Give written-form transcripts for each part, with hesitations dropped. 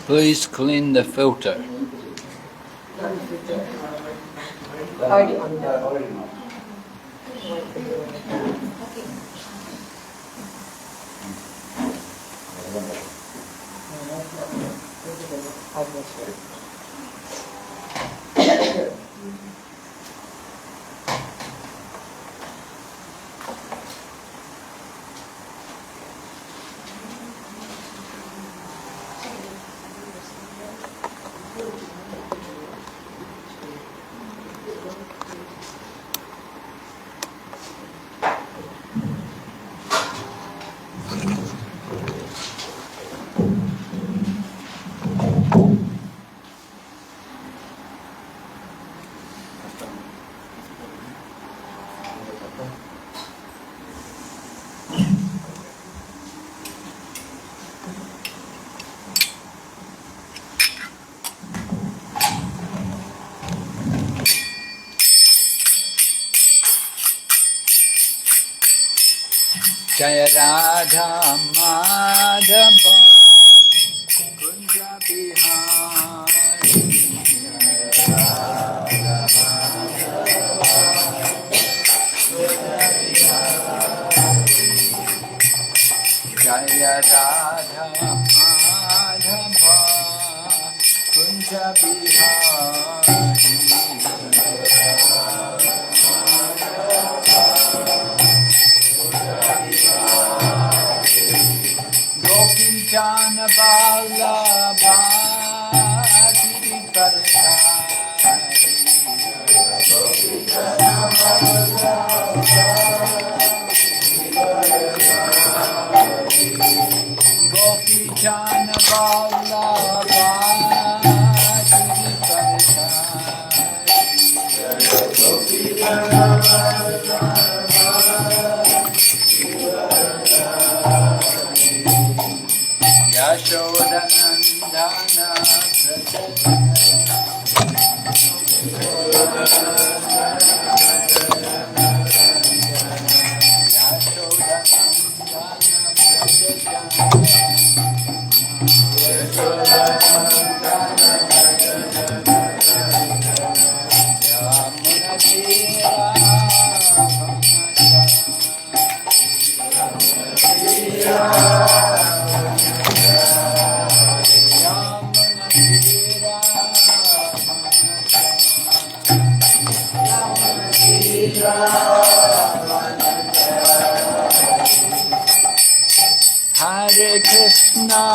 Please clean the filter. Already on the Jaya Radha Madhava Kunja Bihari Jaya Radha Madhava Kunja Bihari Jana Vallabha Giri Parsari Gopi Jana Vallabha Giri Yashodanandana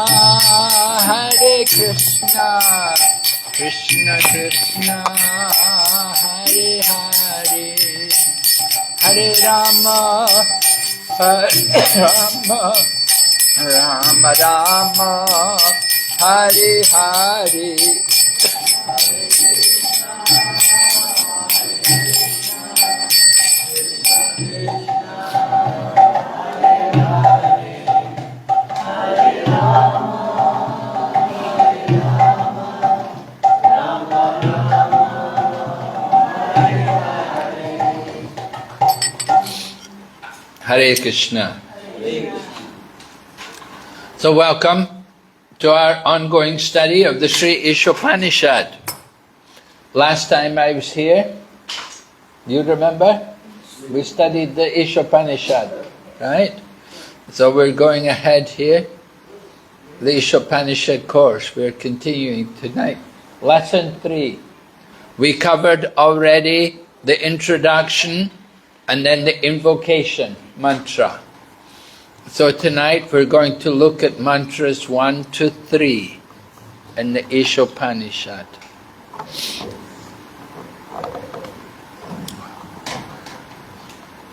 Hare Krishna, Krishna Krishna, Hare Hare, Hare Rama, Hare Rama, Rama Rama, Hare Hare. Hare Krishna. So welcome to our ongoing study of the Sri ISOPANISAD. Last time I was here, you remember? We studied the ISOPANISAD, right? So we're going ahead here, the ISOPANISAD course. We're continuing tonight. Lesson 3. We covered already the introduction and then the invocation mantra. So tonight we're going to look at mantras 1 to 3 in the ISOPANISAD.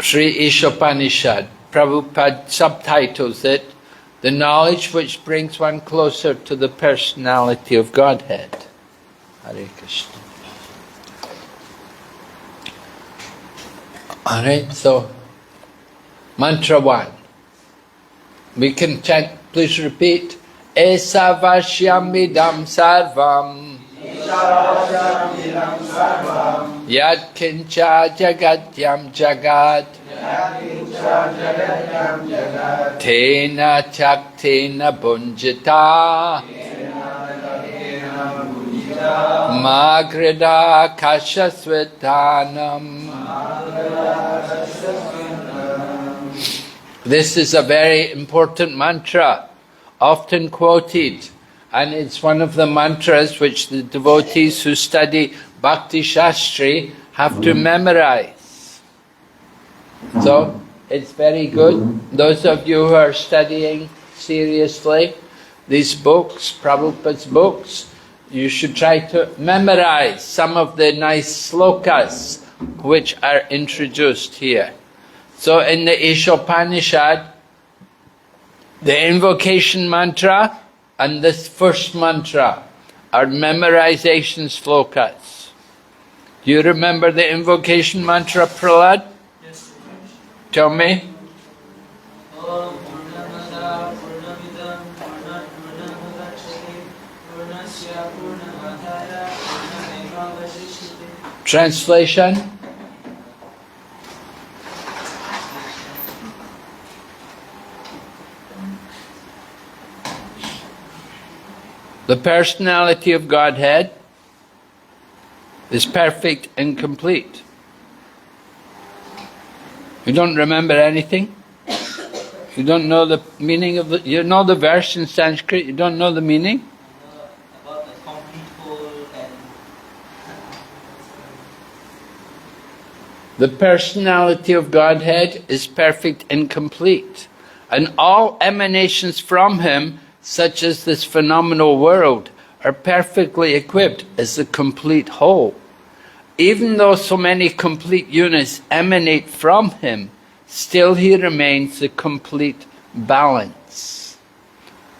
Sri ISOPANISAD. Prabhupada subtitles it, The Knowledge Which Brings One Closer to the Personality of Godhead. Hare Krishna. Alright, so mantra 1. We can chant, please repeat. Esa vashyamidam sarvam Yad kincha jagatyam jagad Tena chaktena bunjita Magrida kashasvitanam. This is a very important mantra, often quoted, and it's one of the mantras which the devotees who study Bhakti Shastri have to memorize. So, it's very good. Those of you who are studying seriously these books, Prabhupada's books, you should try to memorize some of the nice slokas which are introduced here. So in the ISOPANISAD, the invocation mantra and this first mantra are memorization slokas. Do you remember the invocation mantra, Prahlad? Yes. Tell me. Translation? The personality of Godhead is perfect and complete. You don't remember anything? You don't know the meaning of you know the verse in Sanskrit, you don't know the meaning? About the complete whole and The personality of Godhead is perfect and complete, and all emanations from Him, such as this phenomenal world, are perfectly equipped as a complete whole. Even though so many complete units emanate from Him, still He remains the complete balance.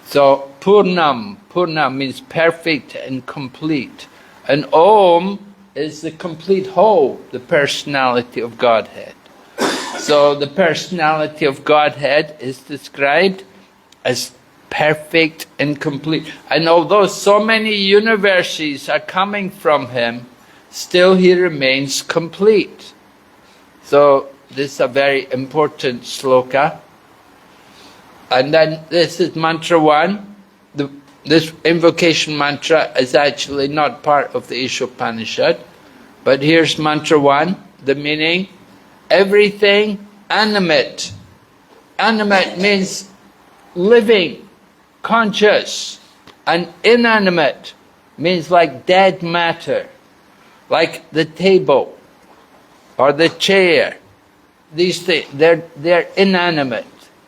So Purnam, Purnam means perfect and complete, and Om is the complete whole, the personality of Godhead. So the personality of Godhead is described as perfect and complete. And although so many universes are coming from Him, still He remains complete. So this is a very important sloka. And then this is mantra 1. This invocation mantra is actually not part of the ISOPANISAD. But here's mantra 1, the meaning. Everything animate. Animate means living, conscious, and inanimate means like dead matter, like the table or the chair. These things, they're inanimate.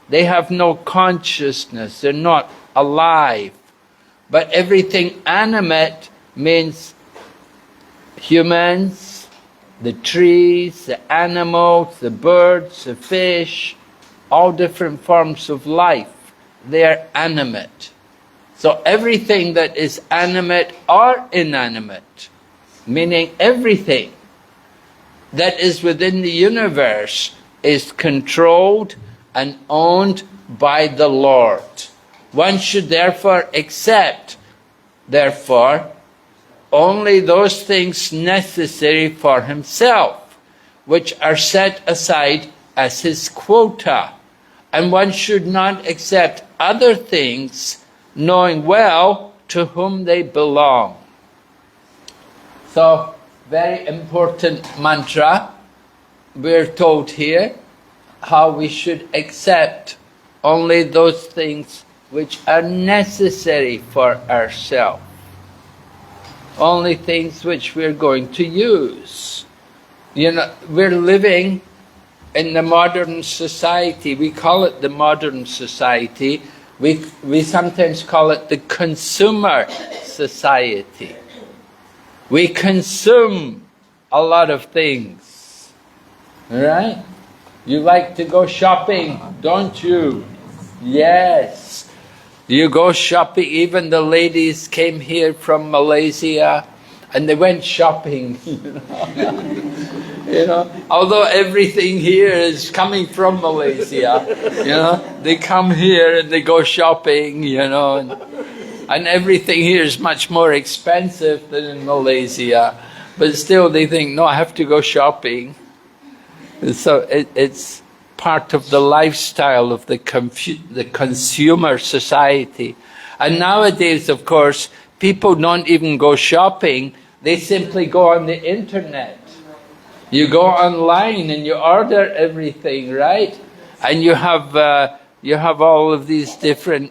They have no consciousness, they're not alive. But everything animate means humans, the trees, the animals, the birds, the fish, all different forms of life. They are animate. So everything that is animate or inanimate, meaning everything that is within the universe, is controlled and owned by the Lord. One should therefore accept, only those things necessary for himself, which are set aside as his quota. And one should not accept other things, knowing well to whom they belong. So, very important mantra. We're told here how we should accept only those things which are necessary for ourselves. Only things which we're going to use. You know, we're living in the modern society. We call it the modern society. We sometimes call it the consumer society. We consume a lot of things. Right? You like to go shopping, don't you? Yes. You go shopping. Even the ladies came here from Malaysia and they went shopping. You know, although everything here is coming from Malaysia, you know, they come here and they go shopping, you know, and everything here is much more expensive than in Malaysia. But still they think, no, I have to go shopping. So it's part of the lifestyle of the consumer society. And nowadays, of course, people don't even go shopping, they simply go on the internet. You go online and you order everything, right? And you have all of these different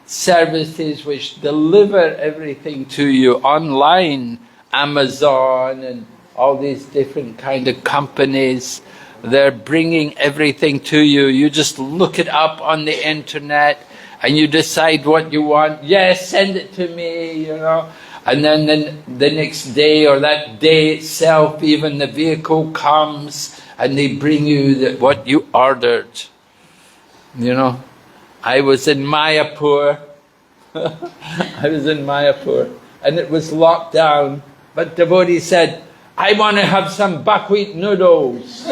services which deliver everything to you online. Amazon and all these different kind of companies, they're bringing everything to you. You just look it up on the internet and you decide what you want. Yes, send it to me, you know. And then the next day or that day itself, even the vehicle comes and they bring you what you ordered. You know, I was in Mayapur. I was in Mayapur and it was locked down. But devotee said, I want to have some buckwheat noodles.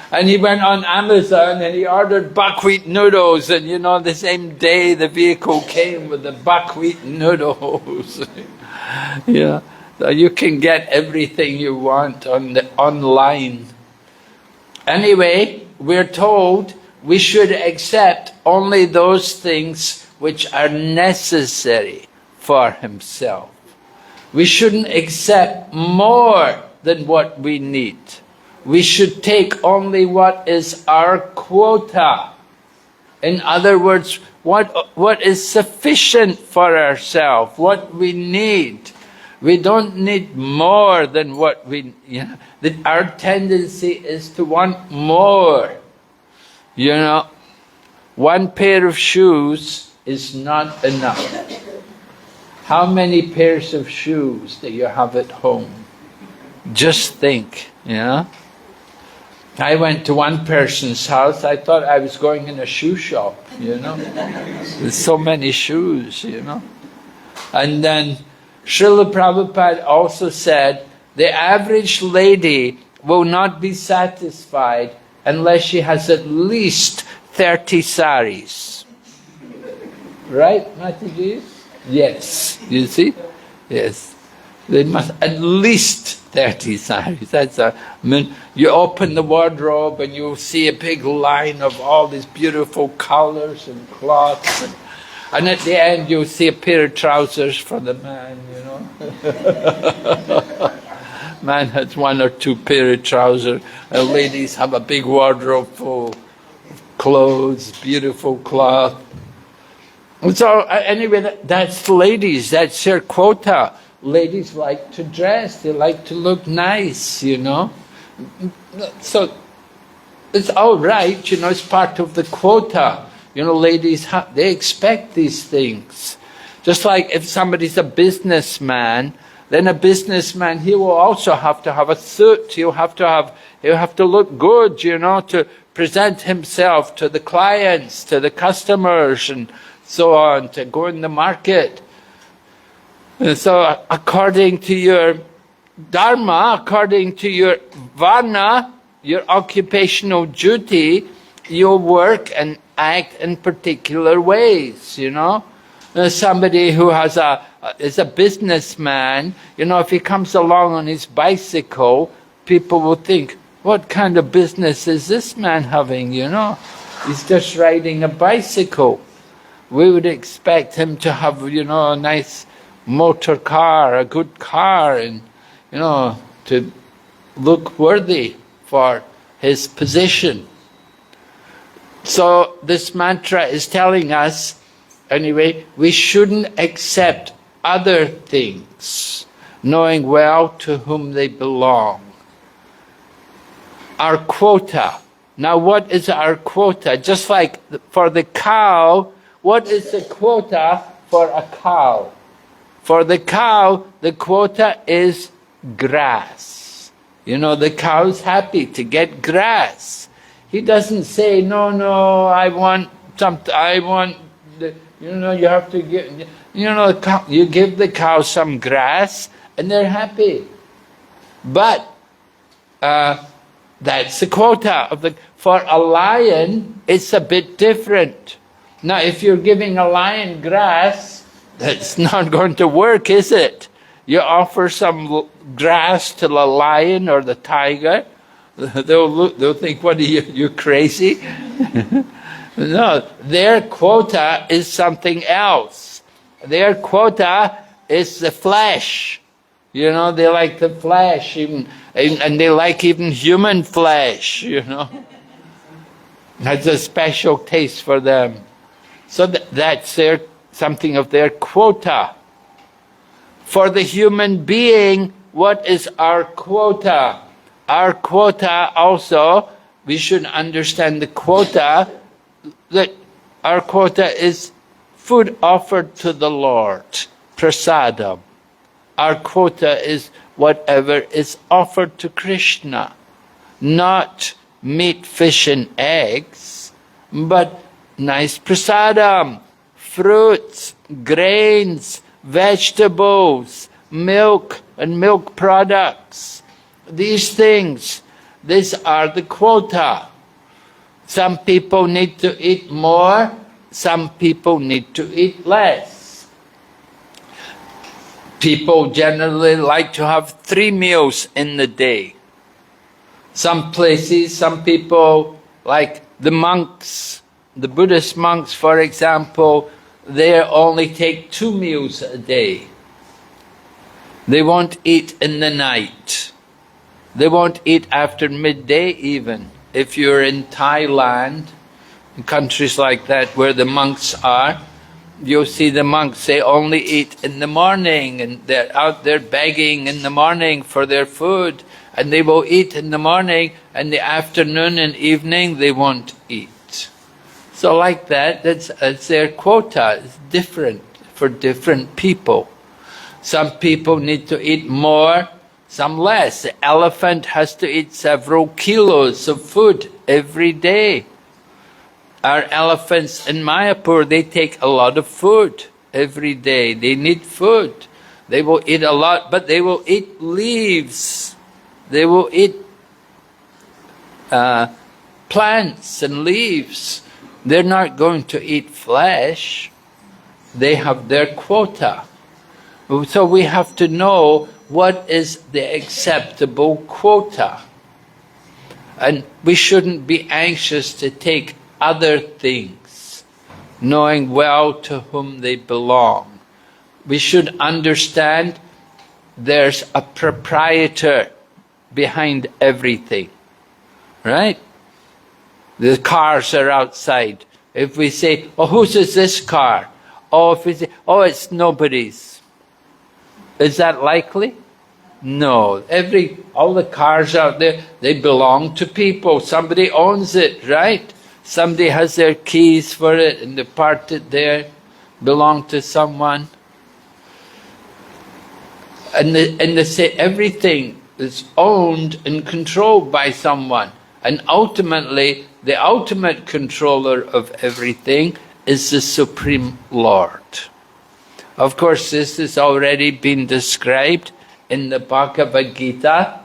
And he went on Amazon and he ordered buckwheat noodles, and you know, the same day the vehicle came with the buckwheat noodles. Yeah, so you can get everything you want on the online. Anyway, we're told we should accept only those things which are necessary for himself. We shouldn't accept more than what we need. We should take only what is our quota. In other words, what is sufficient for ourselves, what we need. We don't need more than what we, you know, our tendency is to want more. You know, one pair of shoes is not enough. How many pairs of shoes do you have at home? Just think, you know. I went to one person's house, I thought I was going in a shoe shop, you know. There's so many shoes, you know. And then Srila Prabhupada also said, the average lady will not be satisfied unless she has at least 30 saris. Right, Mataji? Yes, you see? Yes. They must at least 30 saris. That's I mean, you open the wardrobe and you see a big line of all these beautiful colors and cloths. And at the end you'll see a pair of trousers for the man, you know. Man has one or two pair of trousers. And ladies have a big wardrobe full of clothes, beautiful cloth. So anyway, that's ladies, that's their quota. Ladies like to dress, they like to look nice, you know. So it's all right, you know, it's part of the quota. You know, ladies, they expect these things. Just like if somebody's a businessman, then a businessman, he will also have to have a suit, he'll have to look good, you know, to present himself to the clients, to the customers and so on, to go in the market. And so according to your dharma, according to your varna, your occupational duty, you'll work and act in particular ways, you know. Somebody who is a businessman, you know, if he comes along on his bicycle, people will think, what kind of business is this man having, you know? He's just riding a bicycle. We would expect him to have, you know, a nice motor car, a good car, and, you know, to look worthy for his position. So this mantra is telling us, anyway, we shouldn't accept other things, knowing well to whom they belong. Our quota. Now what is our quota? Just like for the cow, what is the quota for a cow? For the cow, the quota is grass. You know, the cow's happy to get grass. He doesn't say, no, I want something, you have to give, you give the cow some grass and they're happy. But that's the quota for a lion, it's a bit different. Now, if you're giving a lion grass, that's not going to work, is it? You offer some grass to the lion or the tiger, they'll think, what are you crazy? No, their quota is something else. Their quota is the flesh. You know, they like the flesh, and they like even human flesh, you know. That's a special taste for them. So that's something of their quota. For the human being, what is our quota? Our quota also, we should understand the quota, that our quota is food offered to the Lord, prasadam. Our quota is whatever is offered to Krishna, not meat, fish and eggs, but nice prasadam, fruits, grains, vegetables, milk and milk products. These things, these are the quota. Some people need to eat more, some people need to eat less. People generally like to have 3 meals in the day. Some places, some people, like the monks, the Buddhist monks, for example, they only take 2 meals a day. They won't eat in the night. They won't eat after midday even. If you're in Thailand, in countries like that where the monks are, you'll see the monks, they only eat in the morning, and they're out there begging in the morning for their food, and they will eat in the morning, and the afternoon and evening they won't eat. So like that, that's their quota. It's different for different people. Some people need to eat more, some less. The elephant has to eat several kilos of food every day. Our elephants in Mayapur, they take a lot of food every day. They need food. They will eat a lot, but they will eat leaves. They will eat plants and leaves. They're not going to eat flesh. They have their quota. So we have to know what is the acceptable quota. And we shouldn't be anxious to take other things, knowing well to whom they belong. We should understand there's a proprietor behind everything, right? The cars are outside. If we say, oh, whose is this car? Oh, if we say, oh, it's nobody's. Is that likely? No. All the cars out there, they belong to people. Somebody owns it, right? Somebody has their keys for it and they parked it there, belong to someone. And they say everything is owned and controlled by someone. And ultimately, the ultimate controller of everything is the Supreme Lord. Of course, this has already been described in the Bhagavad Gita.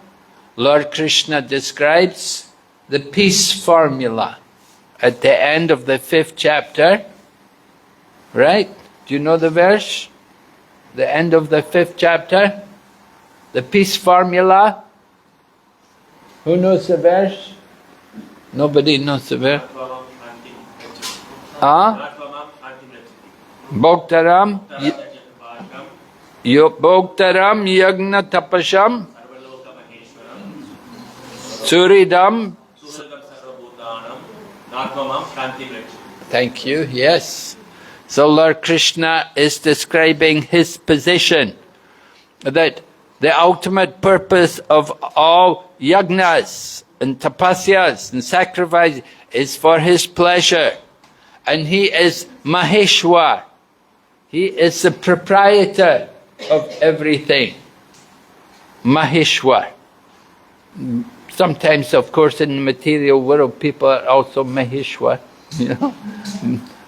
Lord Krishna describes the peace formula at the end of the 5th chapter. Right? Do you know the verse? The end of the 5th chapter? The peace formula? Who knows the verse? Nobody knows the verse? Bhoktaram yagna tapasham suridam. Thank you, yes. So Lord Krishna is describing his position, that the ultimate purpose of all yagnas and tapasyas and sacrifice is for his pleasure. And he is Maheshwar. He is the proprietor of everything. Maheshwar. Sometimes, of course, in the material world, people are also Maheshwar, you know.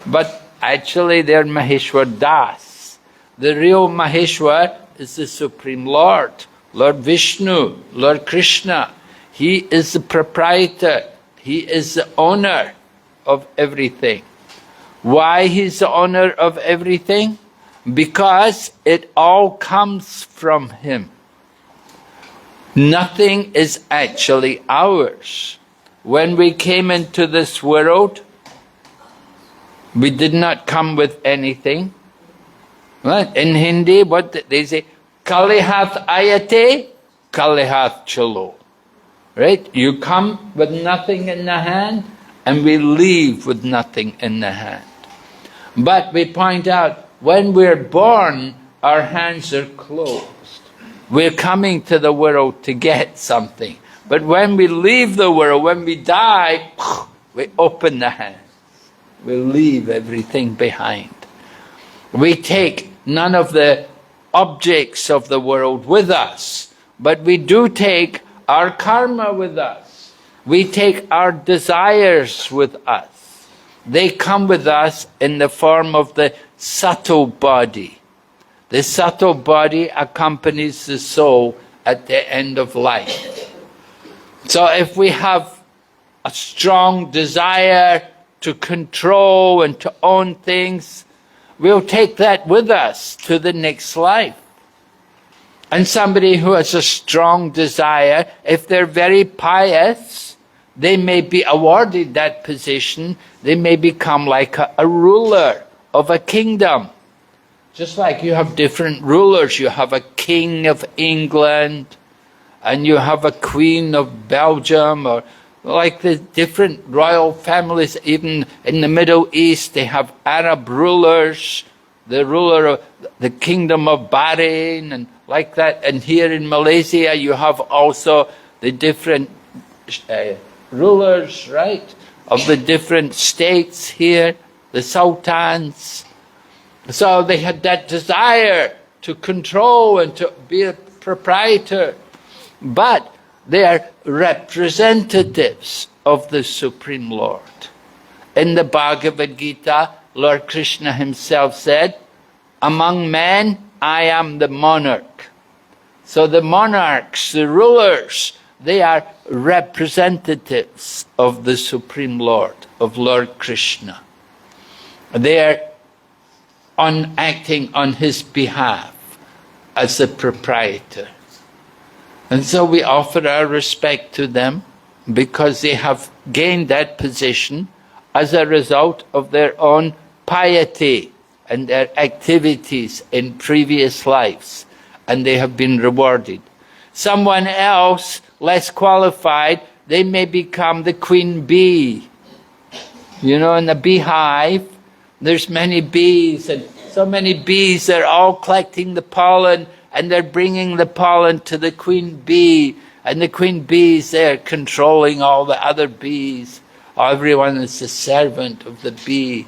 But actually, they're Maheshwar Das. The real Maheshwar is the Supreme Lord, Lord Vishnu, Lord Krishna. He is the proprietor. He is the owner of everything. Why he's the owner of everything? Because it all comes from him. Nothing is actually ours. When we came into this world, we did not come with anything. Right? In Hindi, what they say, Kalihath ayate, Kalihath chalo. Right? You come with nothing in the hand, and we leave with nothing in the hand. But we point out, when we're born, our hands are closed. We're coming to the world to get something. But when we leave the world, when we die, we open the hands. We leave everything behind. We take none of the objects of the world with us, but we do take our karma with us. We take our desires with us. They come with us in the form of the subtle body. The subtle body accompanies the soul at the end of life. So if we have a strong desire to control and to own things, we'll take that with us to the next life. And somebody who has a strong desire, if they're very pious, they may be awarded that position. They may become like a ruler of a kingdom. Just like you have different rulers. You have a king of England, and you have a queen of Belgium, or like the different royal families. Even in the Middle East, they have Arab rulers, the ruler of the kingdom of Bahrain, and like that. And here in Malaysia, you have also the different rulers, right, of the different states here, the sultans. So they had that desire to control and to be a proprietor. But they are representatives of the Supreme Lord. In the Bhagavad Gita, Lord Krishna himself said, among men, I am the monarch. So the monarchs, the rulers, they are representatives of the Supreme Lord, of Lord Krishna. They are acting on his behalf as the proprietor. And so we offer our respect to them because they have gained that position as a result of their own piety and their activities in previous lives, and they have been rewarded. Someone else, less qualified, they may become the queen bee. You know, in the beehive, there's many bees, and so many bees, they're all collecting the pollen, and they're bringing the pollen to the queen bee, and the queen bees, they're controlling all the other bees. Everyone is the servant of the bee.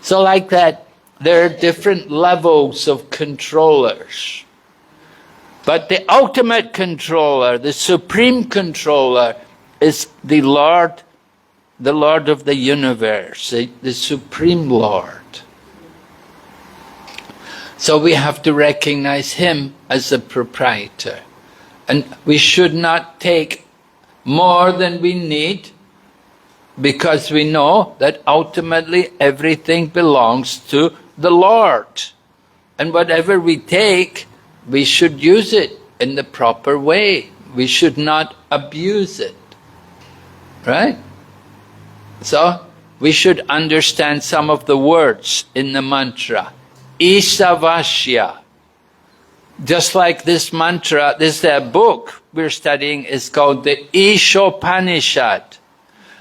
So like that, there are different levels of controllers. But the ultimate controller, the supreme controller, is the Lord of the universe, the Supreme Lord. So we have to recognize him as the proprietor. And we should not take more than we need, because we know that ultimately everything belongs to the Lord. And whatever we take, we should use it in the proper way. We should not abuse it. Right? So, we should understand some of the words in the mantra. Isavashya. Just like this mantra, this book we're studying is called the ISOPANISAD.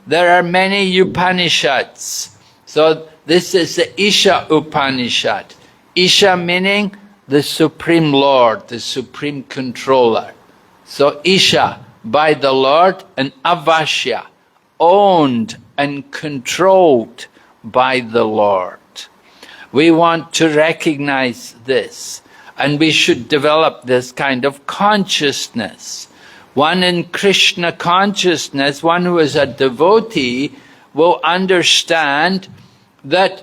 There are many Upanishads. So this is the Isha Upanishad. Isha meaning the Supreme Lord, the Supreme Controller. So Isha, by the Lord, and Avashya, owned and controlled by the Lord. We want to recognize this, and we should develop this kind of consciousness. One in Krishna consciousness, one who is a devotee, will understand that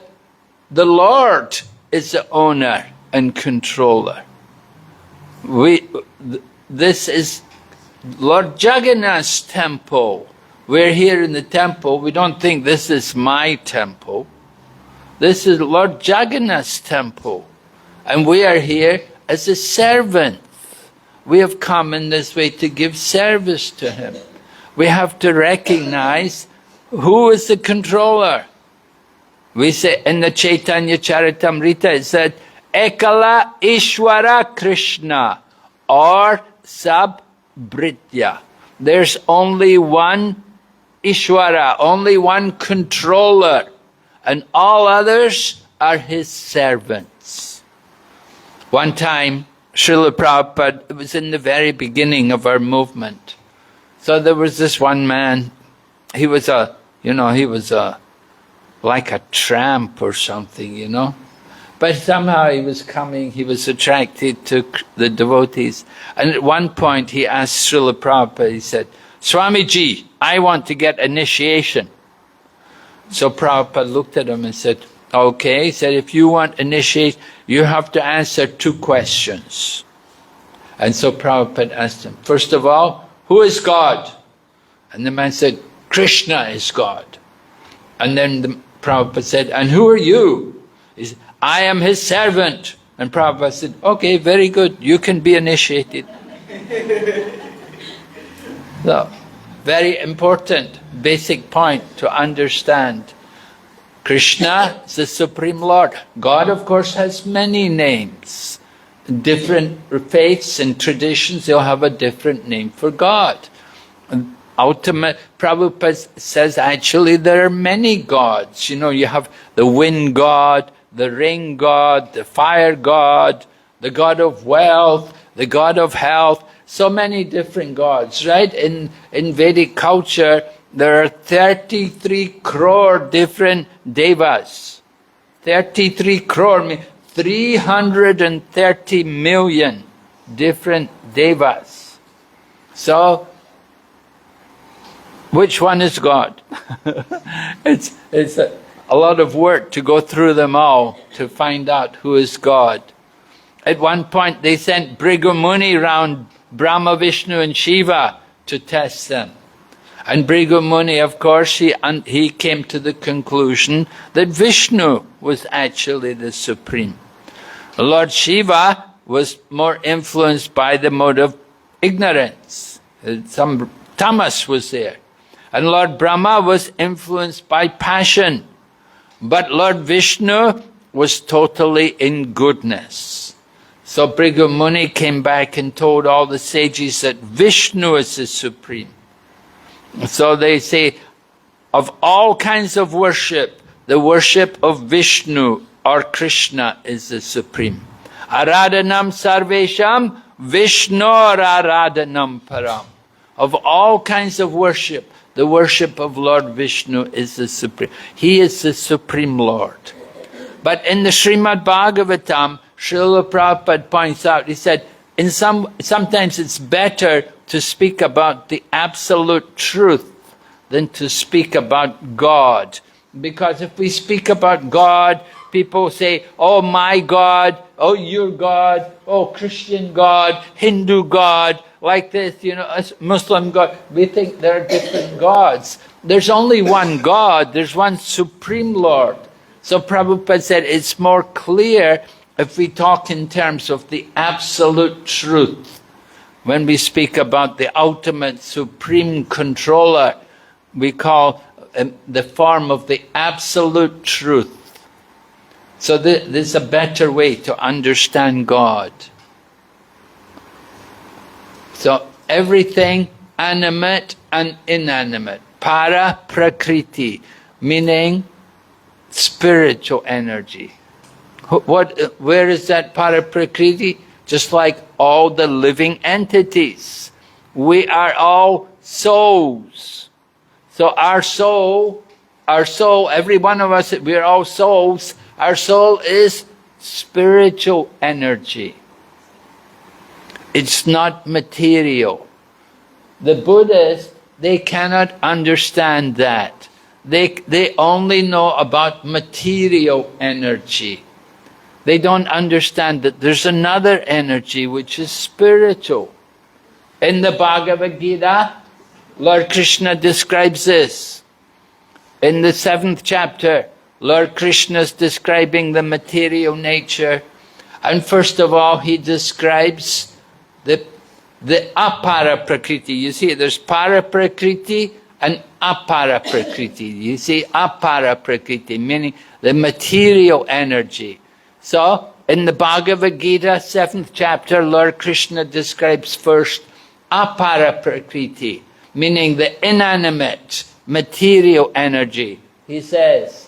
the Lord is the owner and controller. This is Lord Jagannath's temple. We're here in the temple, we don't think this is my temple. This is Lord Jagannath's temple. And we are here as a servant. We have come in this way to give service to Him. We have to recognize who is the controller. We say in the Chaitanya Charitamrita, it said, Ekala Ishwara Krishna, or Sab-Britya. There's only one Ishwara, only one controller, and all others are His servants. One time, Srila Prabhupada, it was in the very beginning of our movement. So there was this one man, he was like a tramp or something, But somehow he was coming, he was attracted to the devotees. And at one point he asked Srila Prabhupada, he said, Swamiji, I want to get initiation. So Prabhupada looked at him and said, okay, he said, if you want initiation, you have to answer 2 questions. And so Prabhupada asked him, first of all, who is God? And the man said, Krishna is God. And then the Prabhupada said, and who are you? He said, I am his servant. And Prabhupada said, okay, very good, you can be initiated. So, very important, basic point to understand. Krishna is the Supreme Lord. God, of course, has many names. Different faiths and traditions, they'll have a different name for God. Prabhupada says actually there are many gods. You have the wind god, the rain god, the fire god, the god of wealth, the god of health, so many different gods, right? In Vedic culture, there are 33 crore different devas. 33 crore means 330 million different devas. So, which one is God? It's a lot of work to go through them all to find out who is God. At one point they sent Bhrigu Muni round Brahma, Vishnu and Shiva to test them. And Bhrigu Muni, of course, he came to the conclusion that Vishnu was actually the Supreme. Lord Shiva was more influenced by the mode of ignorance. Some tamas was there. And Lord Brahma was influenced by passion. But Lord Vishnu was totally in goodness. So Bhrigu Muni came back and told all the sages that Vishnu is the Supreme. So they say, of all kinds of worship, the worship of Vishnu or Krishna is the Supreme. Aradhanam sarvesham Vishnur aradhanam param. Of all kinds of worship, the worship of Lord Vishnu is the Supreme. He is the Supreme Lord. But in the Srimad Bhagavatam, Srila Prabhupada points out, he said, sometimes it's better to speak about the absolute truth than to speak about God. Because if we speak about God, people say, oh my God, oh your God, oh Christian God, Hindu God, like this, Muslim God. We think there are different gods. There's only one God, there's one Supreme Lord. So Prabhupada said it's more clear if we talk in terms of the absolute truth. When we speak about the ultimate supreme controller, we call the form of the absolute truth. So this is a better way to understand God. So everything animate and inanimate, para prakriti, meaning spiritual energy. Where is that para prakriti? Just like all the living entities. We are all souls. So our soul, every one of us, we are all souls. Our soul is spiritual energy. It's not material. The Buddhists, they cannot understand that. They only know about material energy. They don't understand that there's another energy which is spiritual. In the Bhagavad Gita, Lord Krishna describes this. In the 7th chapter, Lord Krishna is describing the material nature. And first of all, he describes the apara prakriti. You see, there's para prakriti and apara prakriti. You see, apara prakriti, meaning the material energy. So, in the Bhagavad Gita, 7th chapter, Lord Krishna describes first apara prakriti, meaning the inanimate, material energy. He says,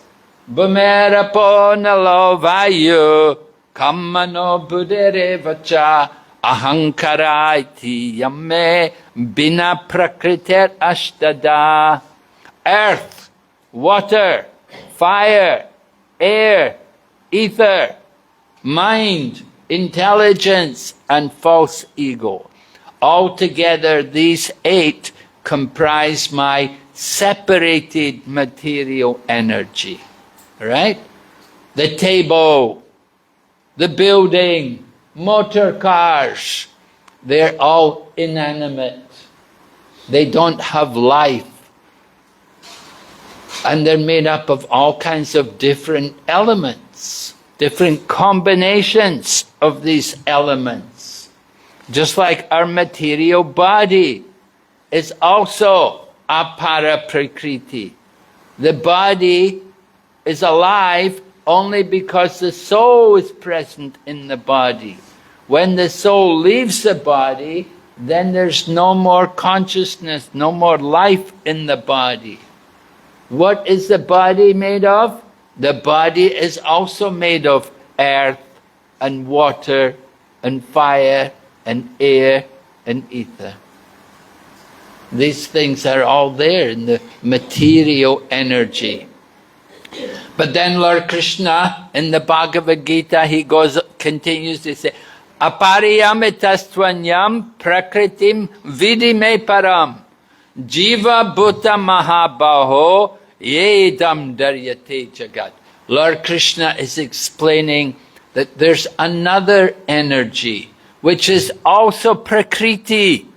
Bhumerapo nalo vayu kammano buddhirevacha ahankara iti yamme bina prakriter ashtada. Earth, water, fire, air, ether, mind, intelligence, and false ego. Altogether, these 8 comprise my separated material energy. Right? The table, the building, motor cars, they're all inanimate. They don't have life. And they're made up of all kinds of different elements, different combinations of these elements. Just like our material body is also apara prakriti. The body is alive only because the soul is present in the body. When the soul leaves the body, then there's no more consciousness, no more life in the body. What is the body made of? The body is also made of earth and water and fire and air and ether. These things are all there in the material energy. But then Lord Krishna, in the Bhagavad Gita, he continues to say, Apariyamitastvanyam prakritim vidime param jiva bhuta mahabaho yedam daryate jagat. Lord Krishna is explaining that there's another energy, which is also prakriti,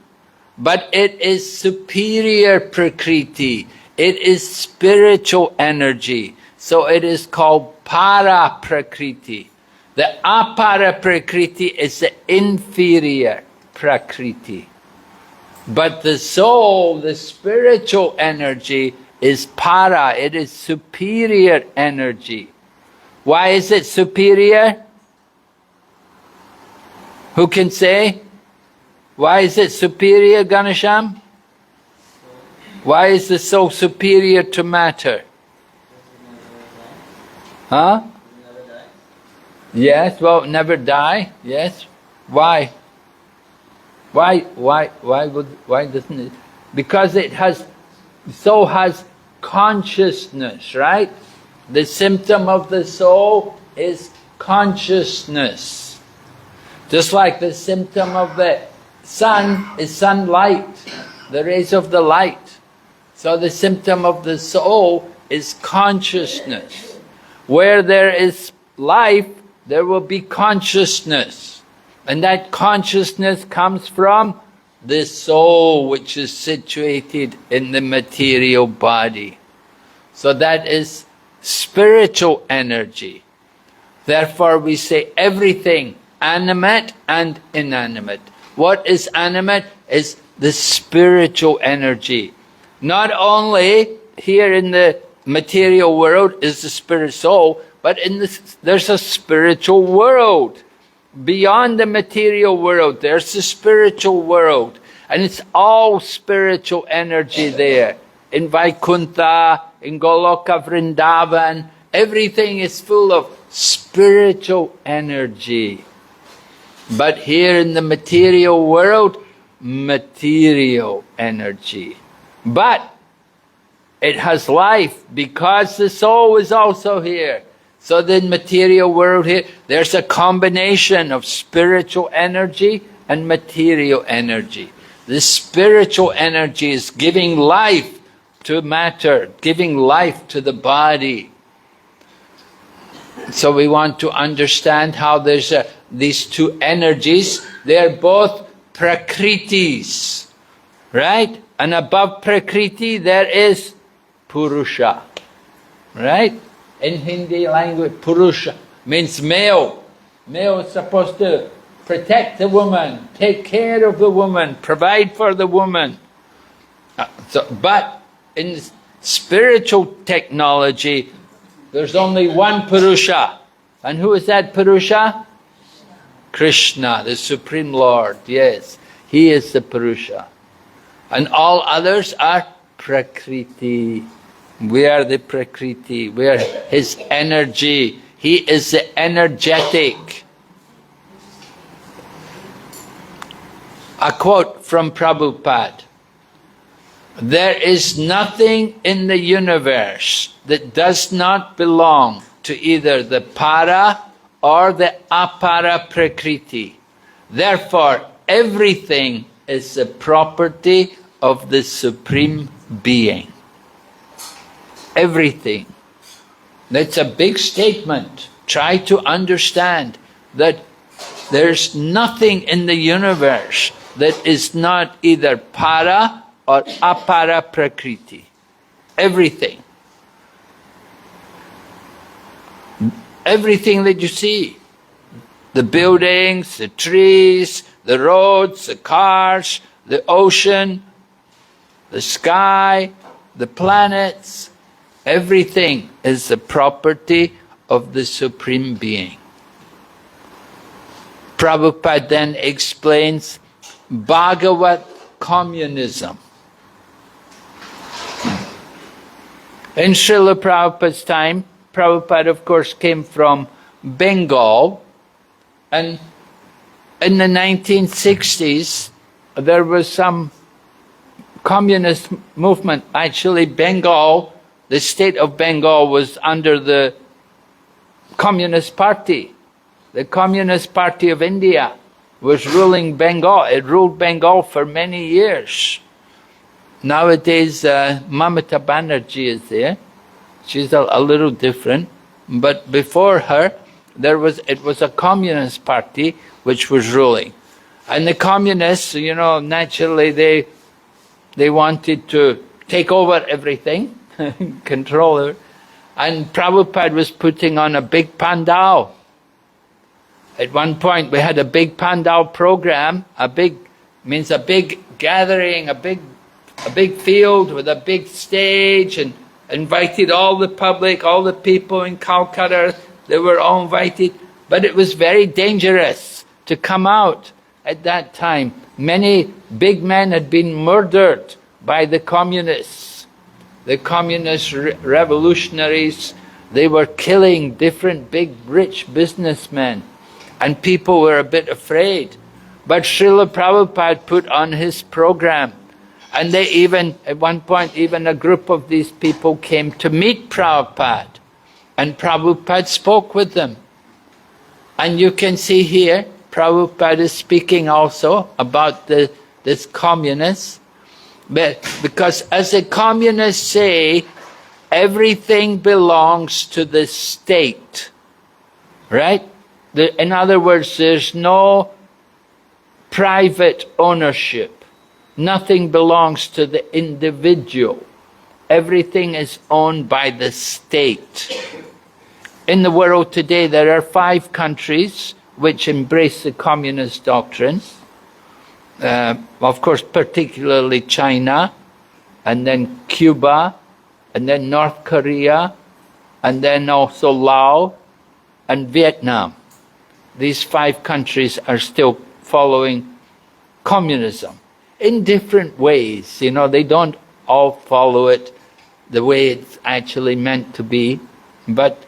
but it is superior prakriti. It is spiritual energy. So it is called para prakriti. The apara prakriti is the inferior prakriti. But the soul, the spiritual energy, is para. It is superior energy. Why is it superior? Who can say? Why is it superior, Ganesham? Why is the soul superior to matter? Huh? Yes, well, never die. Yes. Why? Why doesn't it? Because it has, soul has consciousness, right? The symptom of the soul is consciousness. Just like the symptom of the sun is sunlight, the rays of the light. So the symptom of the soul is consciousness. Where there is life, there will be consciousness. And that consciousness comes from the soul, which is situated in the material body. So that is spiritual energy. Therefore we say everything, animate and inanimate. What is animate is the spiritual energy. Not only here in the material world is the spirit soul, but there's a spiritual world. Beyond the material world, there's the spiritual world. And it's all spiritual energy there. In Vaikuntha, in Goloka Vrindavan, everything is full of spiritual energy. But here in the material world, material energy. But it has life because the soul is also here. So the material world here, there's a combination of spiritual energy and material energy. The spiritual energy is giving life to matter, giving life to the body. So we want to understand how there's these two energies. They're both prakritis, right? And above prakriti there is purusha, right? In Hindi language, purusha means male. Male is supposed to protect the woman, take care of the woman, provide for the woman. But in spiritual technology, there's only one Purusha. And who is that Purusha? Krishna, the Supreme Lord, yes. He is the Purusha. And all others are Prakriti. We are the Prakriti, we are his energy. He is the energetic. A quote from Prabhupada. There is nothing in the universe that does not belong to either the para or the apara prakriti. Therefore, everything is the property of the Supreme Being. Everything. That's a big statement. Try to understand that there's nothing in the universe that is not either para or apara prakriti. Everything. Everything that you see. The buildings, the trees, the roads, the cars, the ocean, the sky, the planets. Everything is the property of the Supreme Being. Prabhupada then explains Bhagavat communism. In Srila Prabhupada's time, Prabhupada of course came from Bengal, and in the 1960s there was some communist movement. Actually Bengal, the state of Bengal was under the Communist Party. The Communist Party of India was ruling Bengal. It ruled Bengal for many years. Nowadays, Mamata Banerjee is there. She's a little different. But before her, it was a Communist Party which was ruling. And the Communists, you know, naturally they wanted to take over everything, control it. And Prabhupada was putting on a big pandal. At one point we had a big pandal program, means a big gathering, a big field with a big stage, and invited all the public, all the people in Calcutta, they were all invited. But it was very dangerous to come out at that time. Many big men had been murdered by the communists. The communist revolutionaries, they were killing different big rich businessmen. And people were a bit afraid. But Srila Prabhupada put on his program. And they even, at one point, even a group of these people came to meet Prabhupada. And Prabhupada spoke with them. And you can see here, Prabhupada is speaking also about this communists. Because as the communists say, everything belongs to the state. Right? In other words, there's no private ownership. Nothing belongs to the individual. Everything is owned by the state. In the world today, there are 5 countries which embrace the communist doctrine. Of course, particularly China, and then Cuba, and then North Korea, and then also Laos and Vietnam. These 5 countries are still following communism in different ways. You know, they don't all follow it the way it's actually meant to be, but,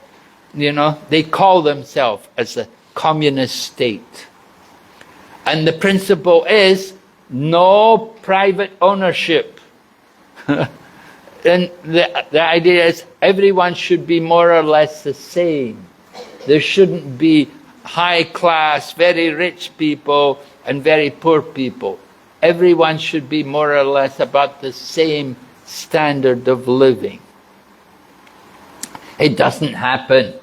you know, they call themselves as a communist state. And the principle is no private ownership. And the idea is everyone should be more or less the same. There shouldn't be high class, very rich people and very poor people. everyone should be more or less about the same standard of living. It doesn't happen.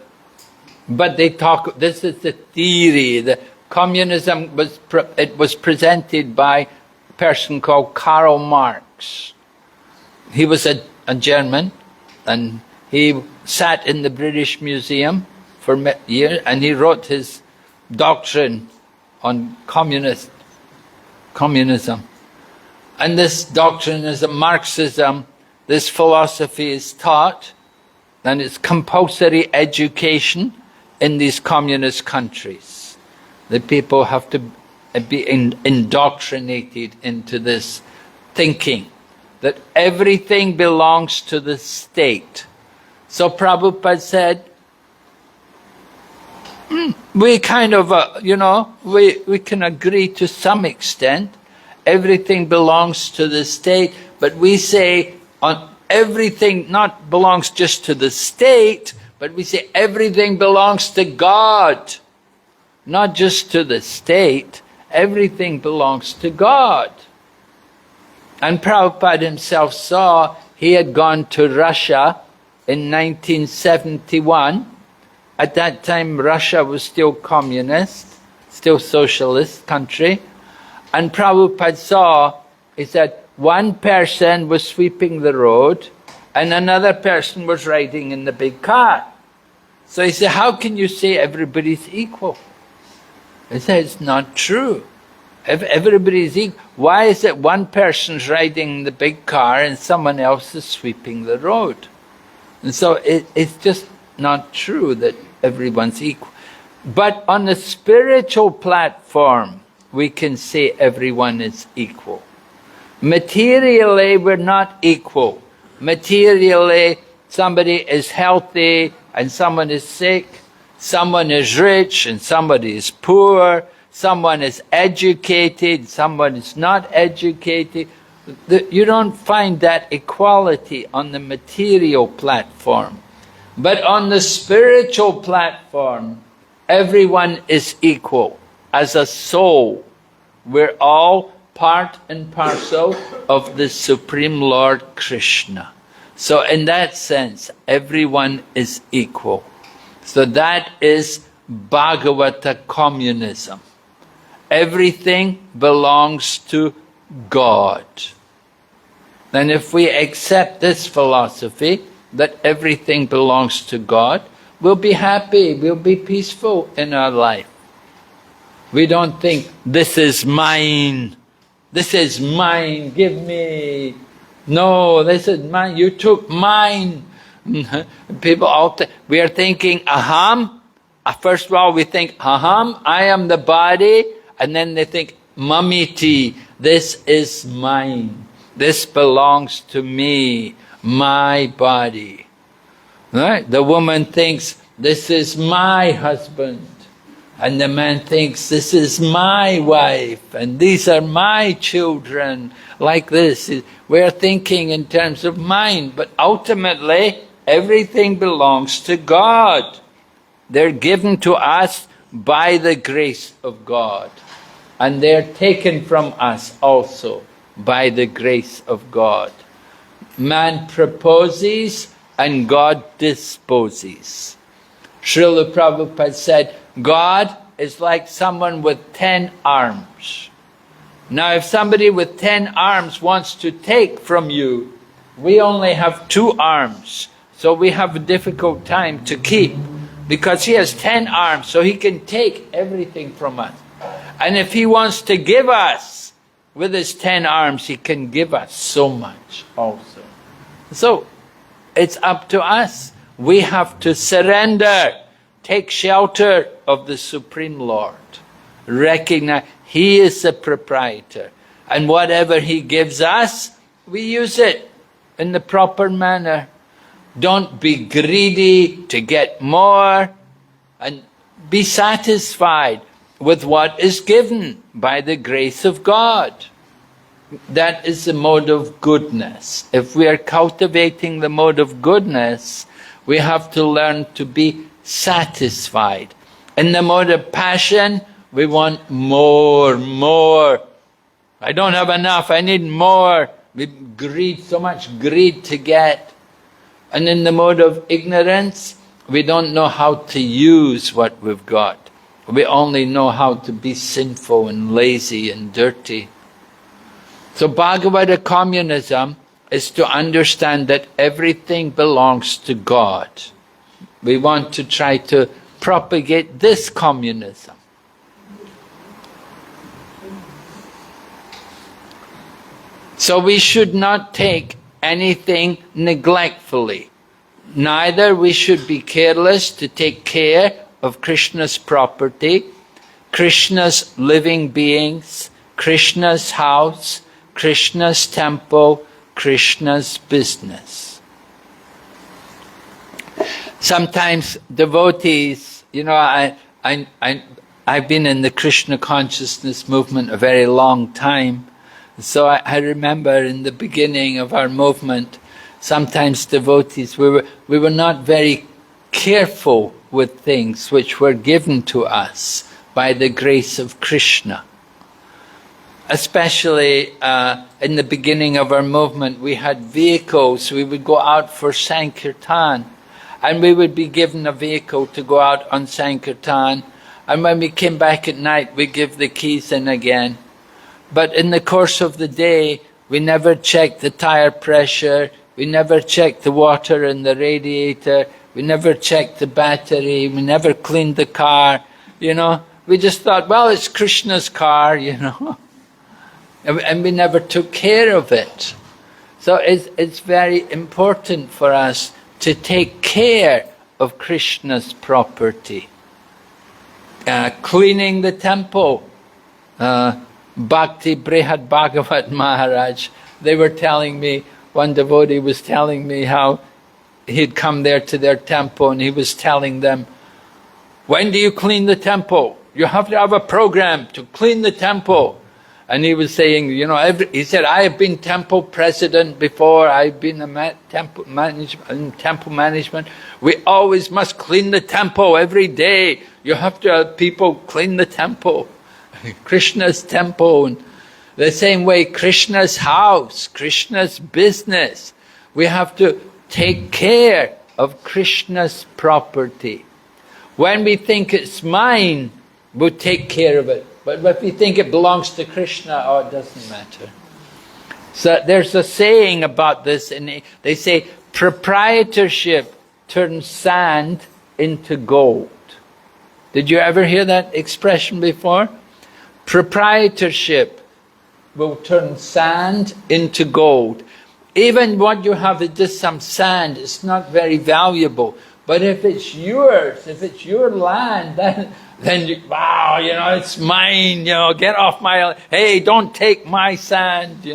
But they talk, this is the theory. The communism was presented by a person called Karl Marx. He was a German, and he sat in the British Museum for years, and he wrote his doctrine on communism. And this doctrine is a Marxism. This philosophy is taught, and it's compulsory education in these communist countries. The people have to be indoctrinated into this thinking that everything belongs to the state. So Prabhupada said, we kind of, we can agree to some extent. Everything belongs to the state, but we say everything not belongs just to the state, but we say everything belongs to God. Not just to the state, everything belongs to God. And Prabhupada himself saw, he had gone to Russia in 1971. At that time, Russia was still communist, still socialist country. And Prabhupada saw, he said, one person was sweeping the road and another person was riding in the big car. So he said, how can you say everybody's equal? He said, it's not true. If everybody's equal, why is it one person's riding the big car and someone else is sweeping the road? And so it's just not true that everyone's equal. But on the spiritual platform, we can say everyone is equal. Materially, we're not equal. Materially, somebody is healthy and someone is sick. Someone is rich and somebody is poor. Someone is educated, someone is not educated. You don't find that equality on the material platform. But on the spiritual platform, everyone is equal. As a soul, we're all part and parcel of the Supreme Lord Krishna. So in that sense, everyone is equal. So that is Bhagavata communism. Everything belongs to God. And if we accept this philosophy, that everything belongs to God, we'll be happy, we'll be peaceful in our life. We don't think, this is mine, give me. No, this is mine, you took mine. People all we are thinking, aham. First of all, we think, aham, I am the body. And then they think, mamiti, this is mine. This belongs to me, my body. Right? The woman thinks, this is my husband. And the man thinks, this is my wife. And these are my children. Like this. We're thinking in terms of mind. But ultimately, everything belongs to God. They're given to us by the grace of God. And they're taken from us also by the grace of God. Man proposes and God disposes. Srila Prabhupada said, God is like someone with 10 arms. Now if somebody with 10 arms wants to take from you, we only have 2 arms. So we have a difficult time to keep. Because he has 10 arms, so he can take everything from us. And if he wants to give us, with his 10 arms, he can give us so much also. So, it's up to us. We have to surrender, take shelter of the Supreme Lord. Recognize He is the proprietor. And whatever He gives us, we use it in the proper manner. Don't be greedy to get more, and be satisfied with what is given by the grace of God. That is the mode of goodness. If we are cultivating the mode of goodness, we have to learn to be satisfied. In the mode of passion, we want more, more. I don't have enough, I need more. We greed, so much greed to get. And in the mode of ignorance, we don't know how to use what we've got. We only know how to be sinful and lazy and dirty. So Bhagavata communism is to understand that everything belongs to God. We want to try to propagate this communism. So we should not take anything neglectfully. Neither we should be careless to take care of Krishna's property, Krishna's living beings, Krishna's house, Krishna's temple, Krishna's business. Sometimes devotees, I've been in the Krishna consciousness movement a very long time. So I remember in the beginning of our movement, sometimes devotees, we were not very careful with things which were given to us by the grace of Krishna. Especially in the beginning of our movement, we had vehicles. We would go out for Sankirtan, and we would be given a vehicle to go out on Sankirtan, and when we came back at night, we'd give the keys in again. But in the course of the day, we never checked the tire pressure, we never checked the water in the radiator, we never checked the battery, we never cleaned the car, We just thought, well, it's Krishna's car, And we never took care of it. So it's very important for us to take care of Krishna's property. Cleaning the temple. Bhakti Brihad Bhagavat Maharaj, they were telling me, one devotee was telling me how he'd come there to their temple and he was telling them, when do you clean the temple? You have to have a program to clean the temple. And he was saying, he said, I have been temple president before, I've been in temple management. We always must clean the temple every day. You have to have people clean the temple. Krishna's temple, and the same way Krishna's house, Krishna's business. We have to take care of Krishna's property. When we think it's mine, we'll take care of it. But if we think it belongs to Krishna, it doesn't matter. So there's a saying about this, and they say, proprietorship turns sand into gold. Did you ever hear that expression before? Proprietorship will turn sand into gold. Even what you have is just some sand, it's not very valuable. But if it's yours, if it's your land, then you, wow, it's mine, get off my, hey, don't take my sand,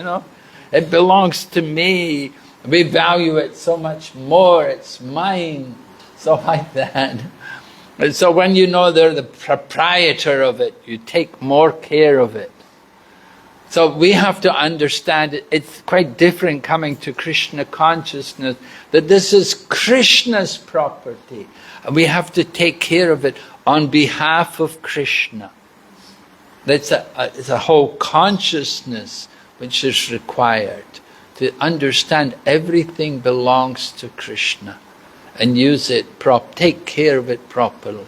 It belongs to me. We value it so much more, it's mine. So like that. And so when you know they're the proprietor of it, you take more care of it. So we have to understand it's quite different coming to Krishna consciousness, that this is Krishna's property. And we have to take care of it on behalf of Krishna. It's a whole consciousness which is required to understand everything belongs to Krishna. And use it take care of it properly.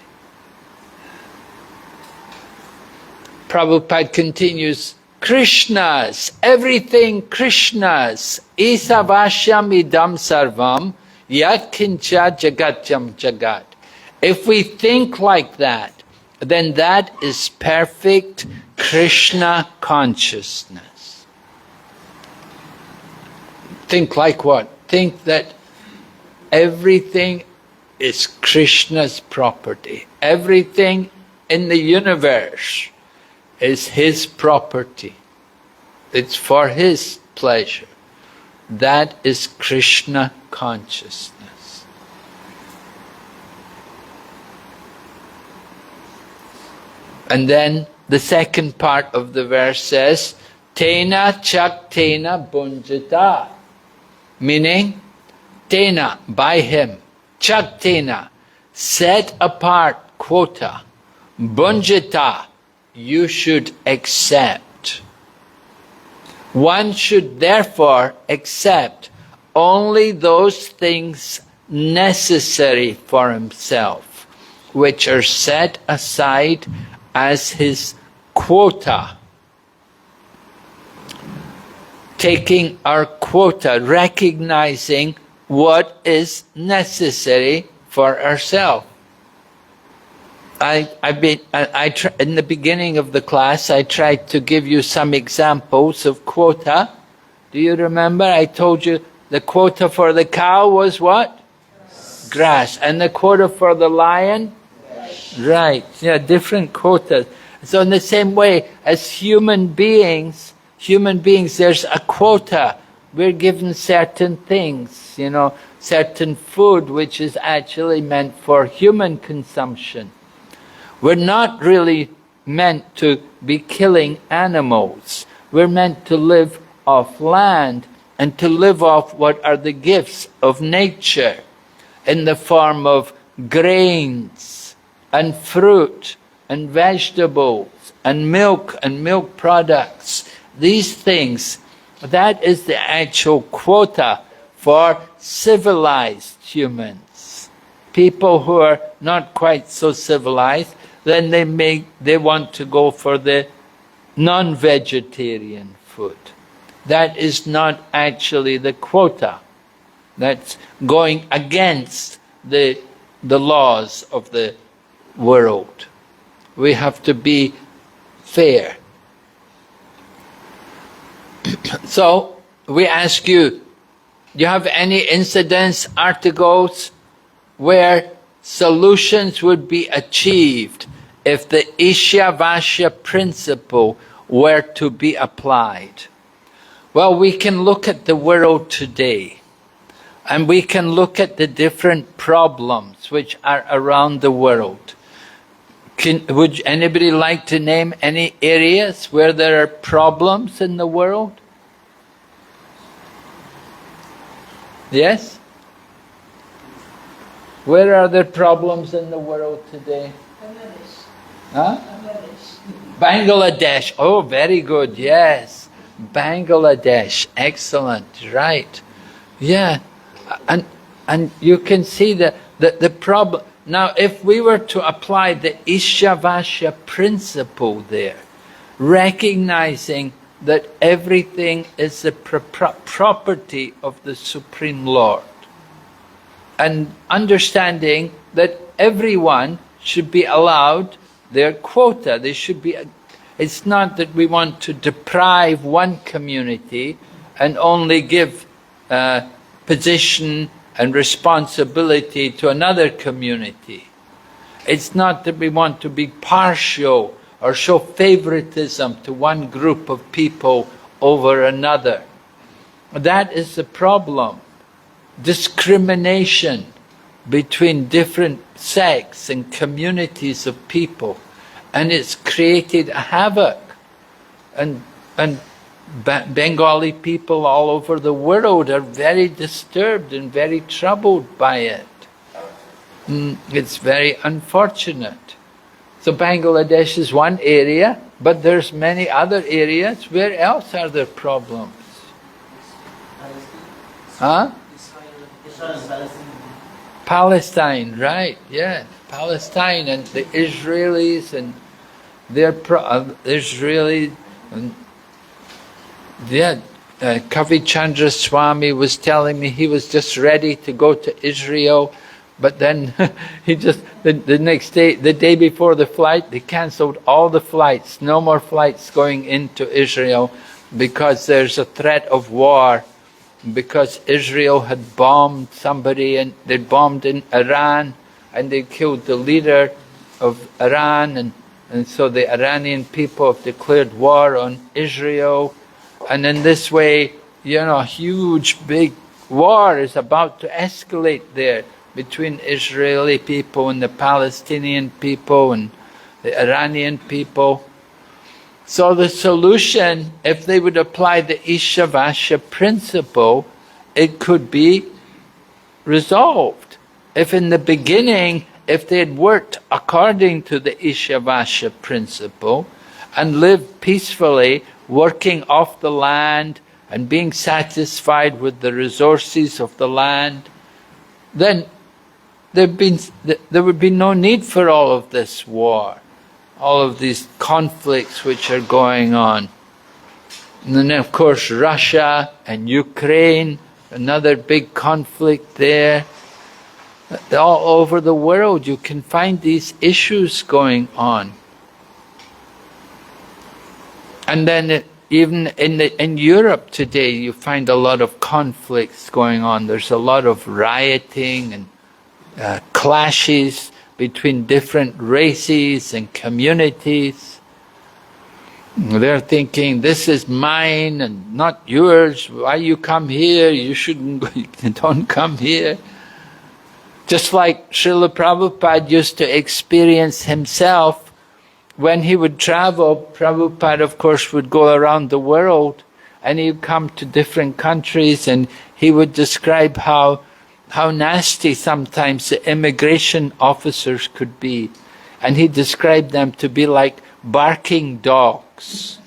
Prabhupada continues, Krishna's, everything Krishna's, Isavashyam idam sarvam, yat kincha jagatyam jagat. If we think like that, then that is perfect Krishna consciousness. Think like what? Think that everything is Krishna's property. Everything in the universe is His property. It's for His pleasure. That is Krishna consciousness. And then the second part of the verse says, Tena chak tena bunjata. Meaning, Tena, by him, Chaktena, set apart quota, Bunjata, you should accept. One should therefore accept only those things necessary for himself, which are set aside as his quota. Taking our quota, recognizing what is necessary for ourselves. In the beginning of the class, I tried to give you some examples of quota. Do you remember? I told you the quota for the cow was what? Grass. And the quota for the lion? Right. Yeah, different quotas. So in the same way as human beings, there's a quota. We're given certain things, certain food which is actually meant for human consumption. We're not really meant to be killing animals. We're meant to live off land and to live off what are the gifts of nature in the form of grains and fruit and vegetables and milk products. These things, that is the actual quota for civilized humans. People who are not quite so civilized, then they want to go for the non-vegetarian food. That is not actually the quota. That's going against the laws of the world. We have to be fair. So, we ask you, do you have any incidents, articles, where solutions would be achieved if the Ishavasya principle were to be applied? Well, we can look at the world today, and we can look at the different problems which are around the world. Would anybody like to name any areas where there are problems in the world? Yes? Where are there problems in the world today? Bangladesh. Huh? Bangladesh. Bangladesh. Oh, very good. Yes. Bangladesh. Excellent. Right. Yeah. And you can see the problem. Now, if we were to apply the Ishavasya principle there, recognizing that everything is the property of the Supreme Lord, and understanding that everyone should be allowed their quota. They should be. It's not that we want to deprive one community and only give position and responsibility to another community. It's not that we want to be partial or show favoritism to one group of people over another. That is the problem. Discrimination between different sects and communities of people, and it's created a havoc. And Bengali people all over the world are very disturbed and very troubled by it. It's very unfortunate. So Bangladesh is one area, but there's many other areas. Where else are there problems? Huh? Palestine, right, yeah. Palestine and the Israelis and their Israeli... Kavi Chandra Swami was telling me he was just ready to go to Israel, but then he just, the next day, the day before the flight, they cancelled all the flights, no more flights going into Israel because there's a threat of war, because Israel had bombed somebody, and they bombed in Iran, and they killed the leader of Iran, and so the Iranian people have declared war on Israel. And in this way, a huge, big war is about to escalate there between Israeli people and the Palestinian people and the Iranian people. So the solution, if they would apply the Ishavasya principle, it could be resolved. If in the beginning, if they had worked according to the Ishavasya principle and lived peacefully working off the land and being satisfied with the resources of the land, then there would be no need for all of this war, all of these conflicts which are going on. And then of course Russia and Ukraine, another big conflict there. All over the world you can find these issues going on. And then even in Europe today you find a lot of conflicts going on. There's a lot of rioting and clashes between different races and communities. They're thinking, this is mine and not yours. Why you come here? You shouldn't, don't come here. Just like Srila Prabhupada used to experience himself when he would travel. Prabhupada, of course, would go around the world and he'd come to different countries and he would describe how nasty sometimes the immigration officers could be. And he described them to be like barking dogs.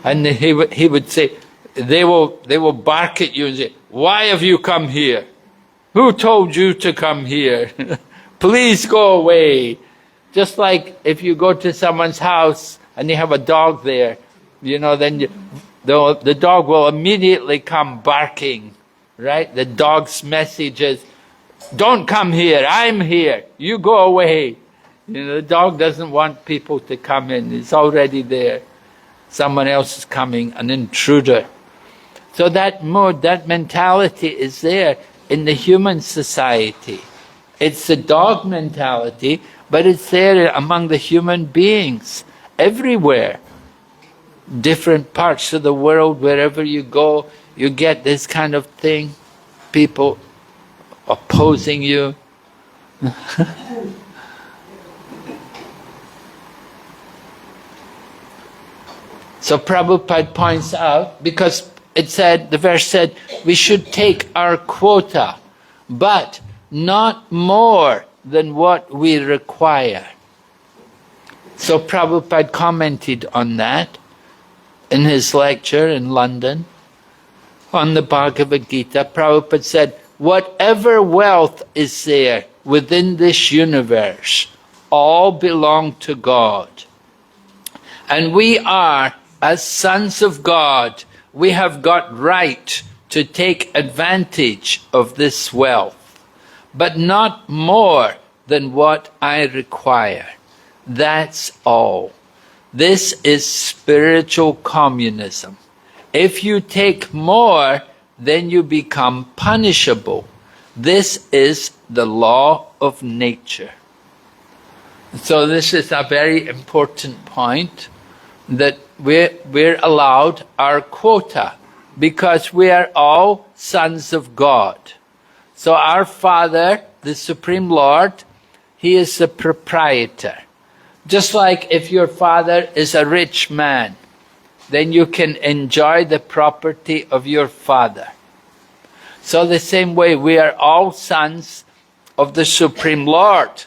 And he would say, they will bark at you and say, why have you come here? Who told you to come here? Please go away. Just like if you go to someone's house and you have a dog there, then the dog will immediately come barking, right? The dog's message is, don't come here, I'm here, you go away. The dog doesn't want people to come in, it's already there. Someone else is coming, an intruder. So that mode, that mentality is there in the human society. It's the dog mentality, but it's there among the human beings, everywhere. Different parts of the world, wherever you go, you get this kind of thing. People opposing you. So Prabhupada points out, because the verse said, we should take our quota, but not more than what we require. So Prabhupada commented on that in his lecture in London on the Bhagavad Gita. Prabhupada said, whatever wealth is there within this universe, all belong to God. And we are, as sons of God, we have got right to take advantage of this wealth, but not more than what I require. That's all. This is spiritual communism. If you take more, then you become punishable. This is the law of nature. So this is a very important point, that we're allowed our quota, because we are all sons of God. So our Father, the Supreme Lord, He is the proprietor. Just like if your father is a rich man, then you can enjoy the property of your father. So the same way, we are all sons of the Supreme Lord.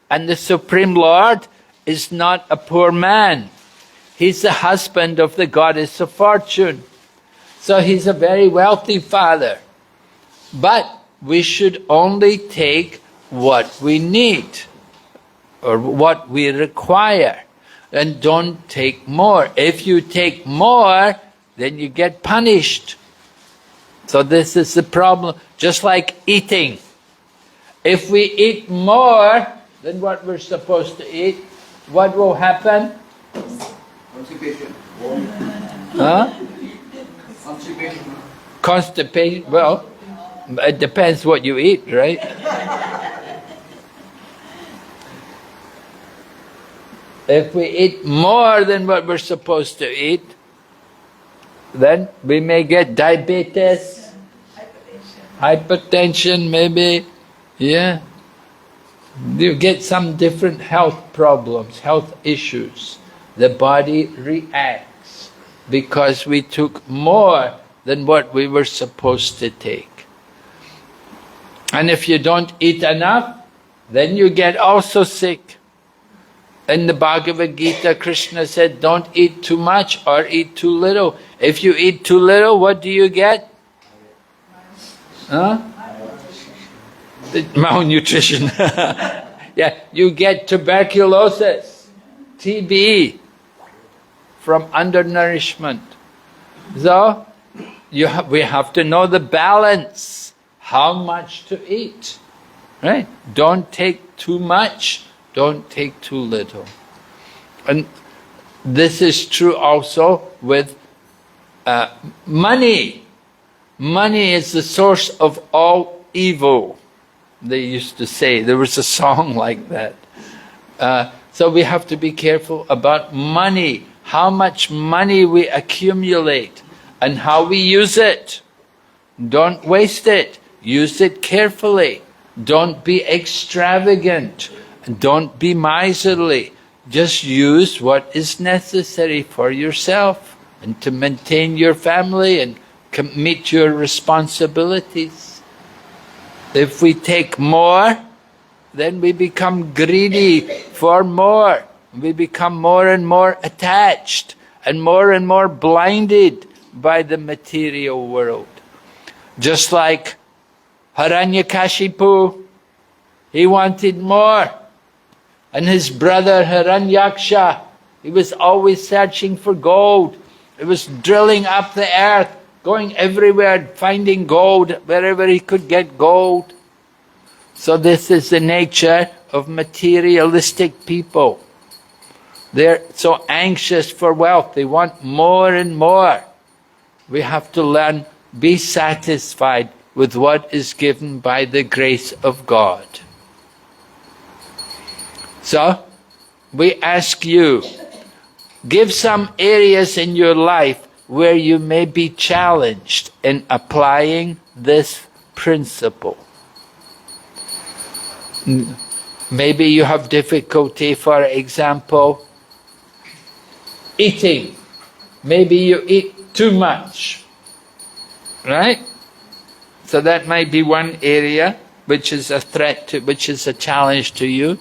And the Supreme Lord is not a poor man. He's the husband of the goddess of fortune. So he's a very wealthy father. But we should only take what we need, or what we require, and don't take more. If you take more, then you get punished. So this is the problem, just like eating. If we eat more than what we're supposed to eat, what will happen? Constipation. Huh? Constipation. Constipation, well, it depends what you eat, right? If we eat more than what we're supposed to eat, then we may get diabetes, hypertension maybe, yeah. You get some different health problems, health issues. The body reacts because we took more than what we were supposed to take. And if you don't eat enough, then you get also sick. In the Bhagavad Gita, Krishna said, don't eat too much or eat too little. If you eat too little, what do you get? Huh? Malnutrition. Yeah, you get tuberculosis, TB, from undernourishment. So, we have to know the balance, how much to eat, right? Don't take too much, don't take too little. And this is true also with money. Money is the source of all evil, they used to say. There was a song like that. So we have to be careful about money, how much money we accumulate and how we use it. Don't waste it, use it carefully. Don't be extravagant, don't be miserly. Just use what is necessary for yourself and to maintain your family and meet your responsibilities. If we take more, then we become greedy for more. We become more and more attached and more blinded by the material world. Just like Hiranyakashipu, he wanted more. And his brother Hiranyaksha, he was always searching for gold. He was drilling up the earth, going everywhere, finding gold, wherever he could get gold. So this is the nature of materialistic people. They're so anxious for wealth, they want more and more. We have to learn, be satisfied with what is given by the grace of God. So, we ask you, give some areas in your life where you may be challenged in applying this principle. Maybe you have difficulty, for example, eating. Maybe you eat too much, right? So that might be one area which is a threat to, which is a challenge to you.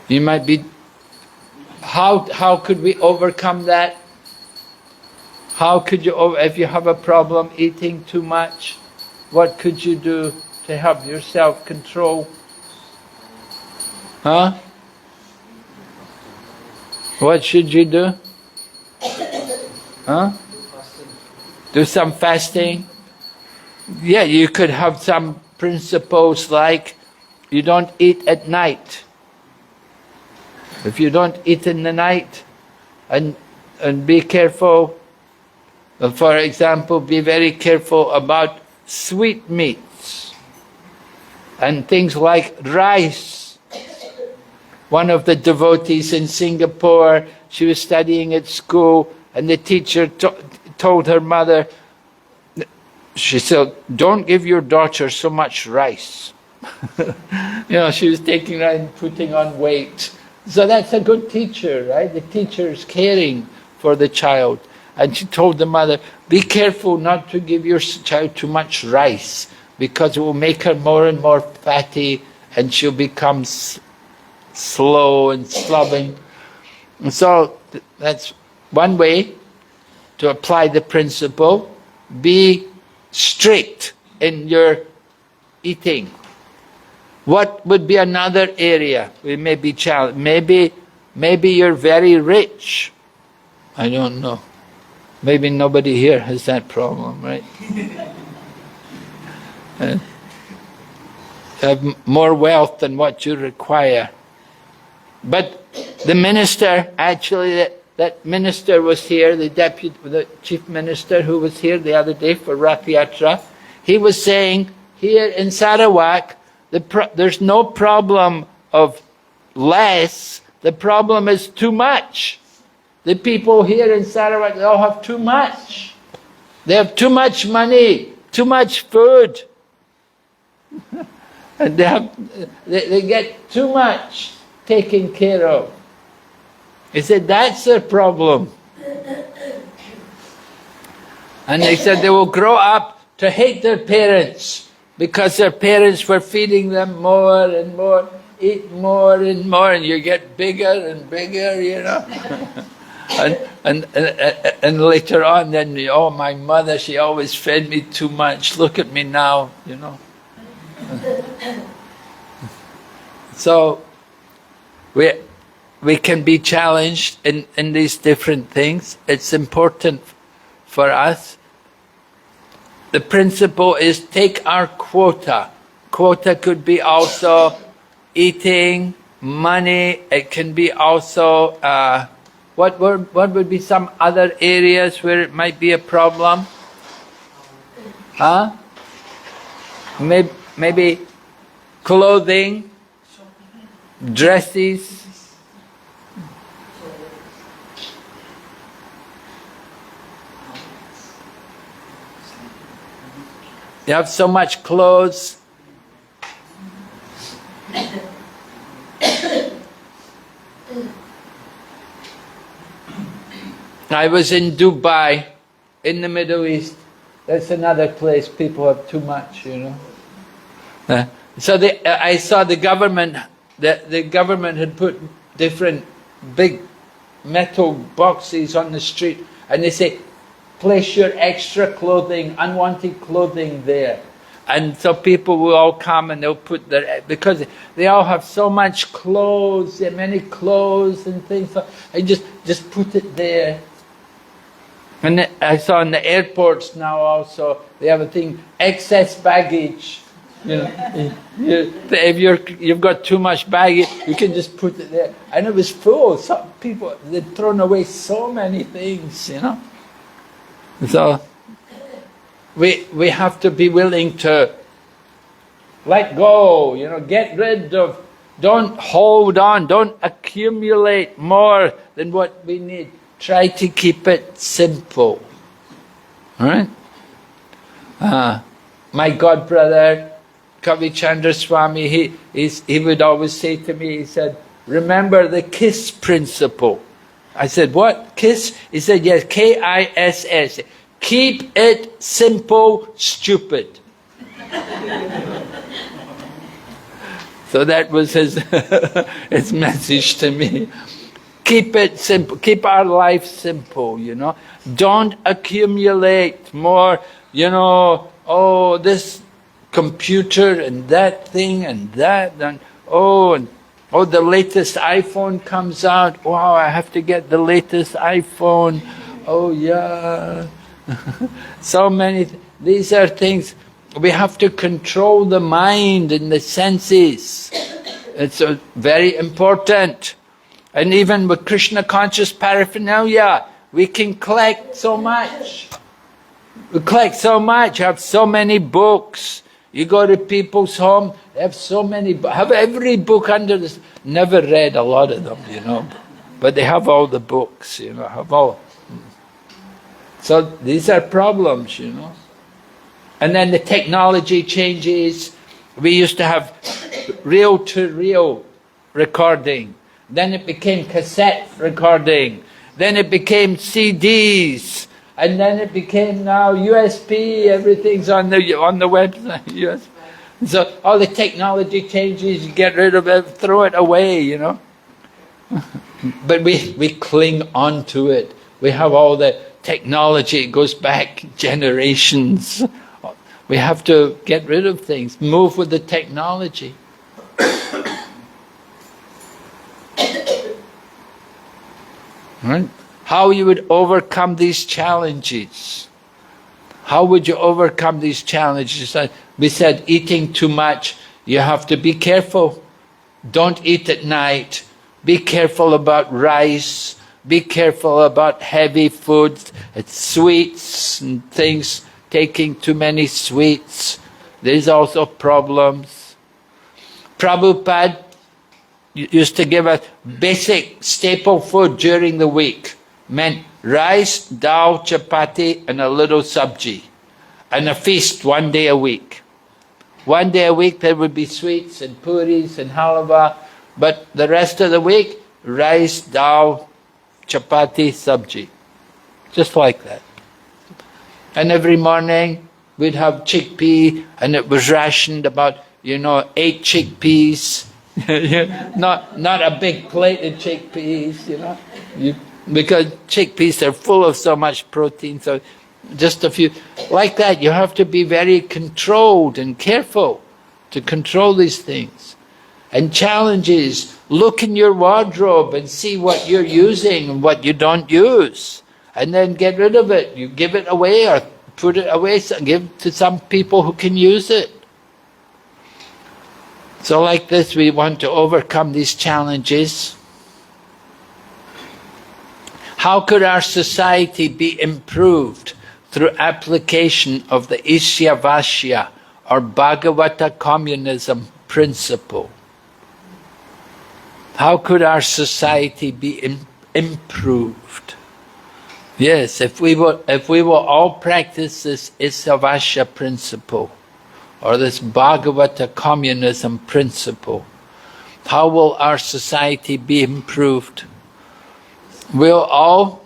You might be, how could we overcome that? How could you, if you have a problem eating too much, what could you do to help your self-control? Huh? What should you do? Huh? Do some fasting? Yeah, you could have some principles like you don't eat at night. If you don't eat in the night, and be careful, for example, be very careful about sweet meats and things like rice. One of the devotees in Singapore, she was studying at school, and the teacher told her mother, she said, don't give your daughter so much rice. You know, she was taking her and putting on weight. So that's a good teacher, right? The teacher is caring for the child. And she told the mother, be careful not to give your child too much rice, because it will make her more and more fatty, and she'll become slow and slobbing. And so that's one way to apply the principle. Be strict in your eating. What would be another area we may be challenged? Maybe you're very rich. I don't know. Maybe nobody here has that problem, right? Have more wealth than what you require. But the minister, actually, that minister was here, the chief minister who was here the other day for Rath Yatra. He was saying, here in Sarawak, there's no problem of less, the problem is too much. The people here in Sarawak, they all have too much. They have too much money, too much food. And they get too much taken care of. He said, that's their problem. And they said they will grow up to hate their parents, because their parents were feeding them more and more. eat more and more, and you get bigger and bigger, you know. and later on, then, oh, my mother, she always fed me too much. Look at me now, you know. So we can be challenged in these different things. It's important for us. The principle is take our quota. Quota could be also eating, money. It can be also what would be some other areas where it might be a problem? Huh? Maybe clothing, dresses. You have so much clothes. I was in Dubai, in the Middle East. That's another place people have too much, you know. So I saw the government. The government had put different big metal boxes on the street, and they say, place your extra clothing, unwanted clothing there. And so people will all come and they'll put their, because they all have so much clothes, many clothes and things, so I just put it there. And I saw in the airports now also, they have a thing, excess baggage. You know, if you've got too much baggage, you can just put it there. And it was full. Some people, they'd thrown away so many things, you know. So we have to be willing to let go, you know, get rid of, don't hold on, don't accumulate more than what we need. Try to keep it simple. All right? My godbrother, Kavi Chandra Swami, he would always say to me, he said, remember the KISS principle. I said, what? KISS? He said, yes, K-I-S-S. Keep it simple, stupid. So that was his, his message to me. Keep it simple, keep our life simple, you know. Don't accumulate more, you know, oh, this computer and that thing and that, and the latest iPhone comes out. Wow, I have to get the latest iPhone. Oh yeah. So many, these are things, we have to control the mind and the senses. It's very important. And even with Krishna conscious paraphernalia, we can collect so much. We collect so much, have so many books. You go to people's home, they have so many, have every book under this. Never read a lot of them, you know, but they have all the books, you know, have all. So these are problems, you know. And then the technology changes. We used to have reel-to-reel recording. Then it became cassette recording. Then it became CDs. And then it became now USB, everything's on the website. USB. So all the technology changes, you get rid of it, throw it away, you know. But we cling on to it. We have all the technology, it goes back generations. We have to get rid of things, move with the technology. Right? How you would overcome these challenges. How would you overcome these challenges? We said eating too much, you have to be careful. Don't eat at night. Be careful about rice. Be careful about heavy foods, sweets and things, taking too many sweets. There's also problems. Prabhupada used to give us basic staple food during the week. Meant rice, dal, chapati and a little sabji. And a feast one day a week. One day a week there would be sweets and puris and halwa. But the rest of the week, rice, dal, chapati, sabji. Just like that. And every morning we'd have chickpea, and it was rationed about, 8 chickpeas Not a big plate of chickpeas, because chickpeas are full of so much protein, so just a few. Like that, you have to be very controlled and careful to control these things. And challenges, look in your wardrobe and see what you're using and what you don't use. And then get rid of it. You give it away or put it away, give to some people who can use it. So like this, we want to overcome these challenges. How could our society be improved through application of the Ishyavasya or Bhagavata communism principle? How could our society be improved? Yes, if we will all practice this Ishyavasya principle, or this Bhagavata communism principle, how will our society be improved? We'll all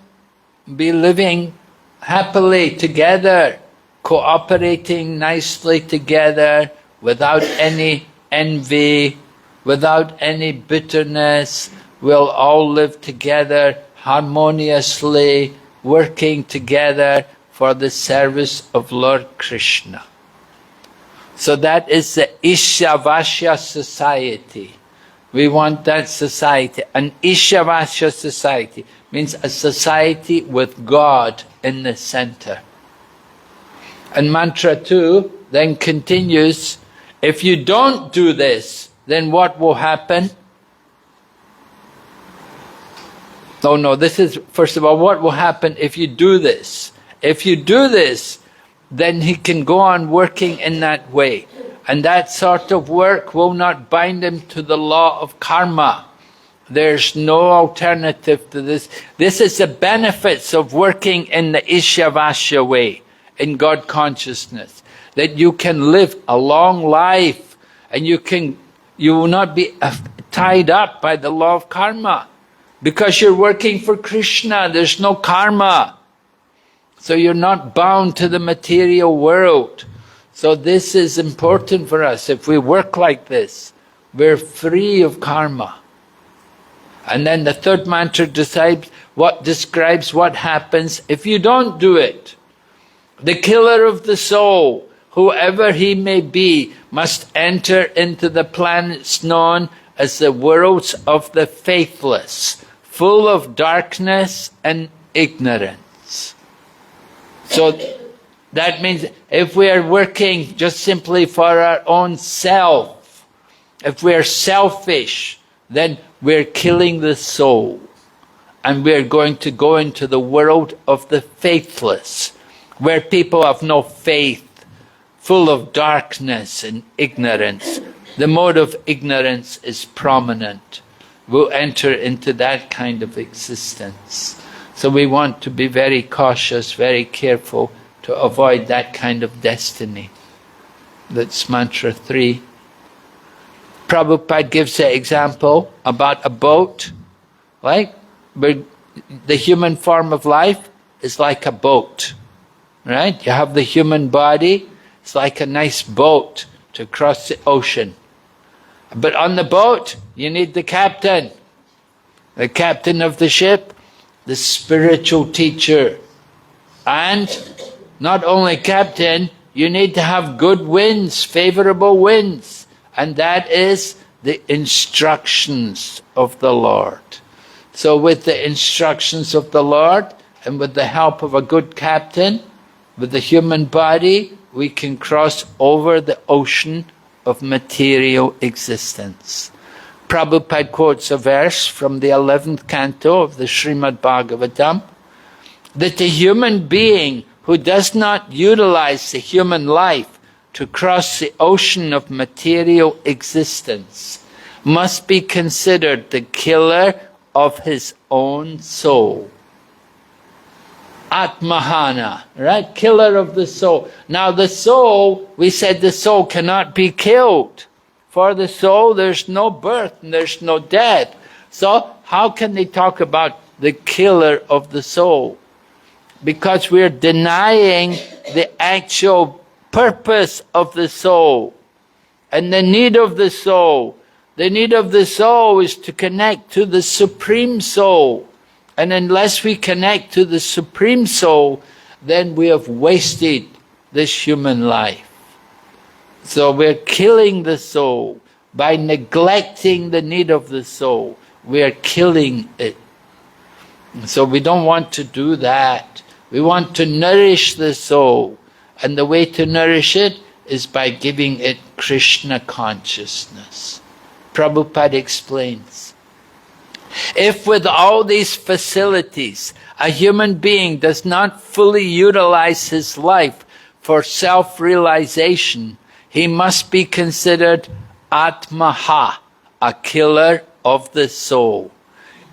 be living happily together, cooperating nicely together, without any envy, without any bitterness. We'll all live together harmoniously, working together for the service of Lord Krishna. So that is the Ishyavasya society. We want that society. An Ishyavasya society means a society with God in the center. And mantra 2 then continues, if you don't do this, then what will happen? Oh no, this is, first of all, what will happen if you do this? If you do this, then he can go on working in that way. And that sort of work will not bind him to the law of karma. There's no alternative to this. This is the benefits of working in the Ishyavasya way, in God consciousness. That you can live a long life and you will not be tied up by the law of karma. Because you're working for Krishna, there's no karma. So you're not bound to the material world. So this is important for us. If we work like this, we're free of karma. And then the third mantra describes what happens if you don't do it. The killer of the soul, whoever he may be, must enter into the planets known as the worlds of the faithless, full of darkness and ignorance. So that means if we are working just simply for our own self, if we are selfish, then we're killing the soul. And we're going to go into the world of the faithless, where people have no faith, full of darkness and ignorance. The mode of ignorance is prominent. We'll enter into that kind of existence. So we want to be very cautious, very careful to avoid that kind of destiny. That's mantra 3. Prabhupada gives the example about a boat, right? Where the human form of life is like a boat, right? You have the human body, it's like a nice boat to cross the ocean. But on the boat, you need the captain of the ship, the spiritual teacher. And not only captain, you need to have good winds, favorable winds. And that is the instructions of the Lord. So with the instructions of the Lord and with the help of a good captain, with the human body, we can cross over the ocean of material existence. Prabhupada quotes a verse from the 11th canto of the Srimad Bhagavatam, that a human being who does not utilize the human life to cross the ocean of material existence must be considered the killer of his own soul. Atmahana, right? Killer of the soul. Now the soul, we said the soul cannot be killed. For the soul, there's no birth and there's no death. So how can they talk about the killer of the soul? Because we're denying the actual purpose of the soul and the need of the soul The need of the soul is to connect to the Supreme Soul. And unless we connect to the Supreme Soul, then we have wasted this human life. So we're killing the soul. By neglecting the need of the soul, we are killing it. So we don't want to do that. We want to nourish the soul. And the way to nourish it is by giving it Krishna consciousness. Prabhupada explains, if with all these facilities a human being does not fully utilize his life for self-realization, he must be considered Atmaha, a killer of the soul.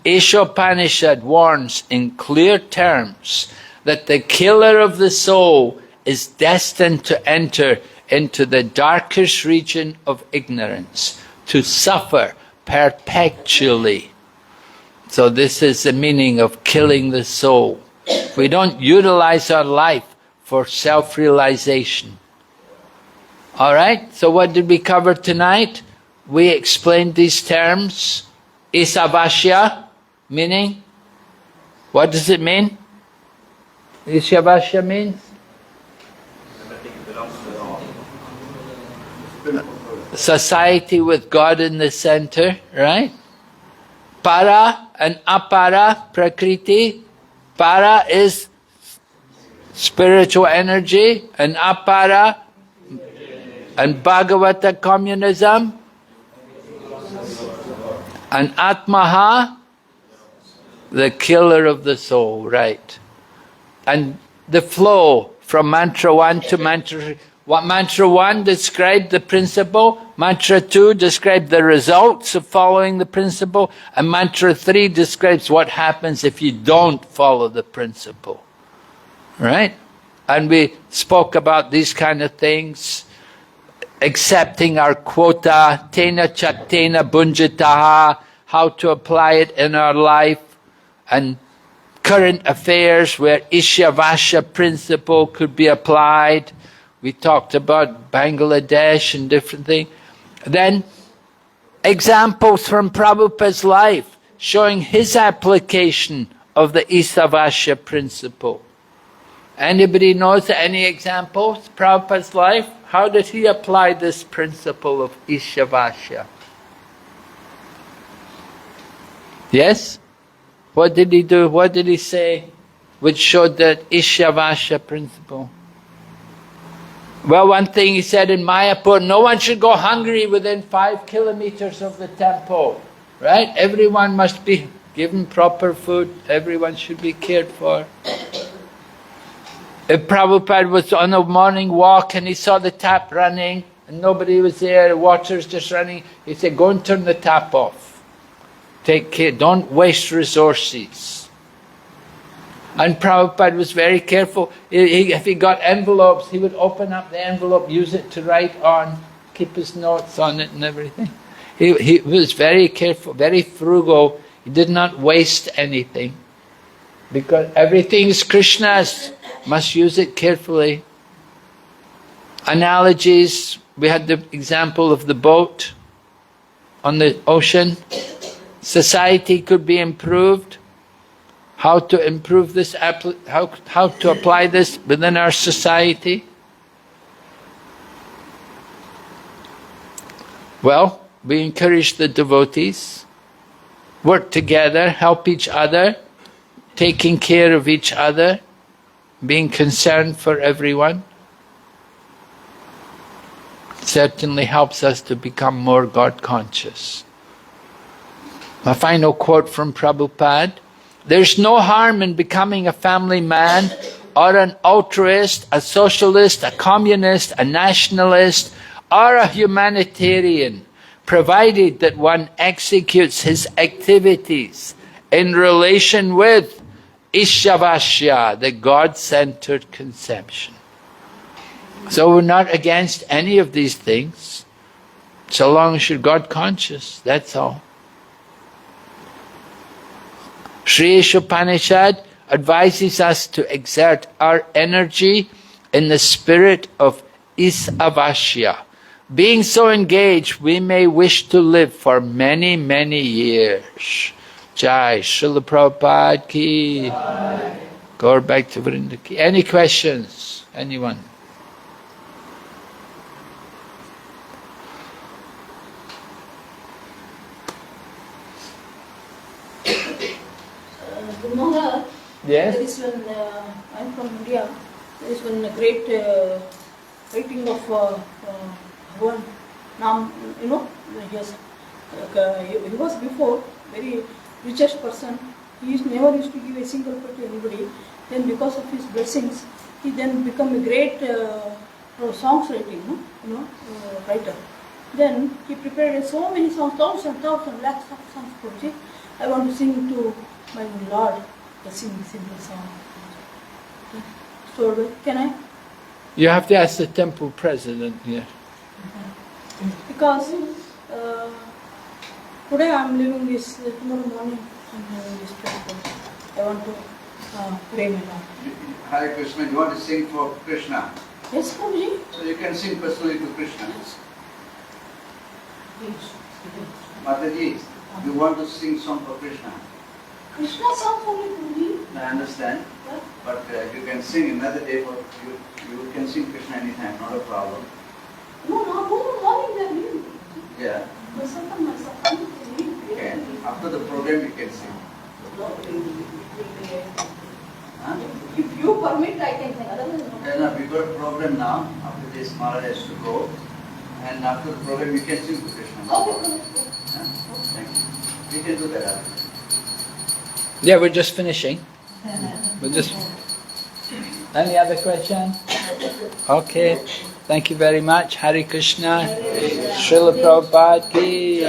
ISOPANISAD warns in clear terms that the killer of the soul is destined to enter into the darkest region of ignorance, to suffer perpetually. So this is the meaning of killing the soul. We don't utilize our life for self-realization. All right, so what did we cover tonight? We explained these terms. Isavasya, meaning? What does it mean? Isavasya means? Society with God in the center, right? Para and apara, prakriti. Para is spiritual energy, and apara and Bhagavata communism, and Atmaha, the killer of the soul, right? And the flow from mantra 1 to mantra 3. What mantra 1 described the principle, mantra 2 described the results of following the principle, and mantra 3 describes what happens if you don't follow the principle. Right? And we spoke about these kind of things, accepting our quota, tena chaktena bunjitaha, how to apply it in our life, and current affairs where Ishyavasya principle could be applied. We talked about Bangladesh and different things. Then examples from Prabhupada's life showing his application of the Isavasya principle. Anybody knows any examples? Prabhupada's life? How did he apply this principle of Ishavasya? Yes? What did he do? What did he say which showed that Ishavasya principle? Well, one thing he said in Mayapur, no one should go hungry within 5 kilometers of the temple. Right? Everyone must be given proper food. Everyone should be cared for. If Prabhupada was on a morning walk and he saw the tap running and nobody was there, the water's just running, he said, go and turn the tap off. Take care, don't waste resources. And Prabhupada was very careful. If he got envelopes, he would open up the envelope, use it to write on, keep his notes on it and everything. He was very careful, very frugal. He did not waste anything. Because everything is Krishna's. Must use it carefully. Analogies, we had the example of the boat on the ocean. Society could be improved. How to improve this, how to apply this within our society? Well, we encourage the devotees, work together, help each other, taking care of each other, being concerned for everyone. Certainly helps us to become more God conscious. A final quote from Prabhupada. There's no harm in becoming a family man or an altruist, a socialist, a communist, a nationalist, or a humanitarian, provided that one executes his activities in relation with Ishavasya, the God-centered conception. So we're not against any of these things, so long as you're God-conscious, that's all. Sri ISOPANISAD advises us to exert our energy in the spirit of Isavasya, Being so engaged, we may wish to live for many, many years. Jai, Srila Prabhupada ki. Go back to Vrinda ki. Any questions? Anyone? Good Maharaj, Yes? there is one, I'm from India, there is one great writing of one Nam, you know, he was before very richest person. Never used to give a single penny to anybody. Then because of his blessings, he then become a great songs writing, no? Writer. Then he prepared so many songs, thousands, lakhs of songs for me. I want to sing to my Lord, sing simple song. So can I? You have to ask the temple president here. Because today I am leaving this, tomorrow morning I am leaving this temple. I want to pray my Lord. Hare Krishna, you want to sing for Krishna. Yes, Prabhuji? So you can sing personally to Krishna. Mataji, you want to sing song for Krishna. Krishna song only, Prabhuji. I understand. Yeah. But you can sing another day for you can sing Krishna anytime, not a problem. No, tomorrow morning they are leaving. Yeah. Okay. After the program you can sing. Huh? If you permit, I can sing. Otherwise, no. No, we got a program now. After this, Maharaj has to go. And after the program, you can sing to Krishna. No Okay, problem. Prabhuji. Huh? Thank you. We can do that. Yeah, we're just finishing. Any other question? Okay. Thank you very much. Hare Krishna. Srila Prabhupada ki.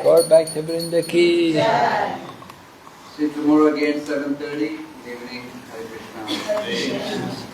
Go back to Vrinda ki. See you tomorrow again, 7:30 evening. Hare Krishna.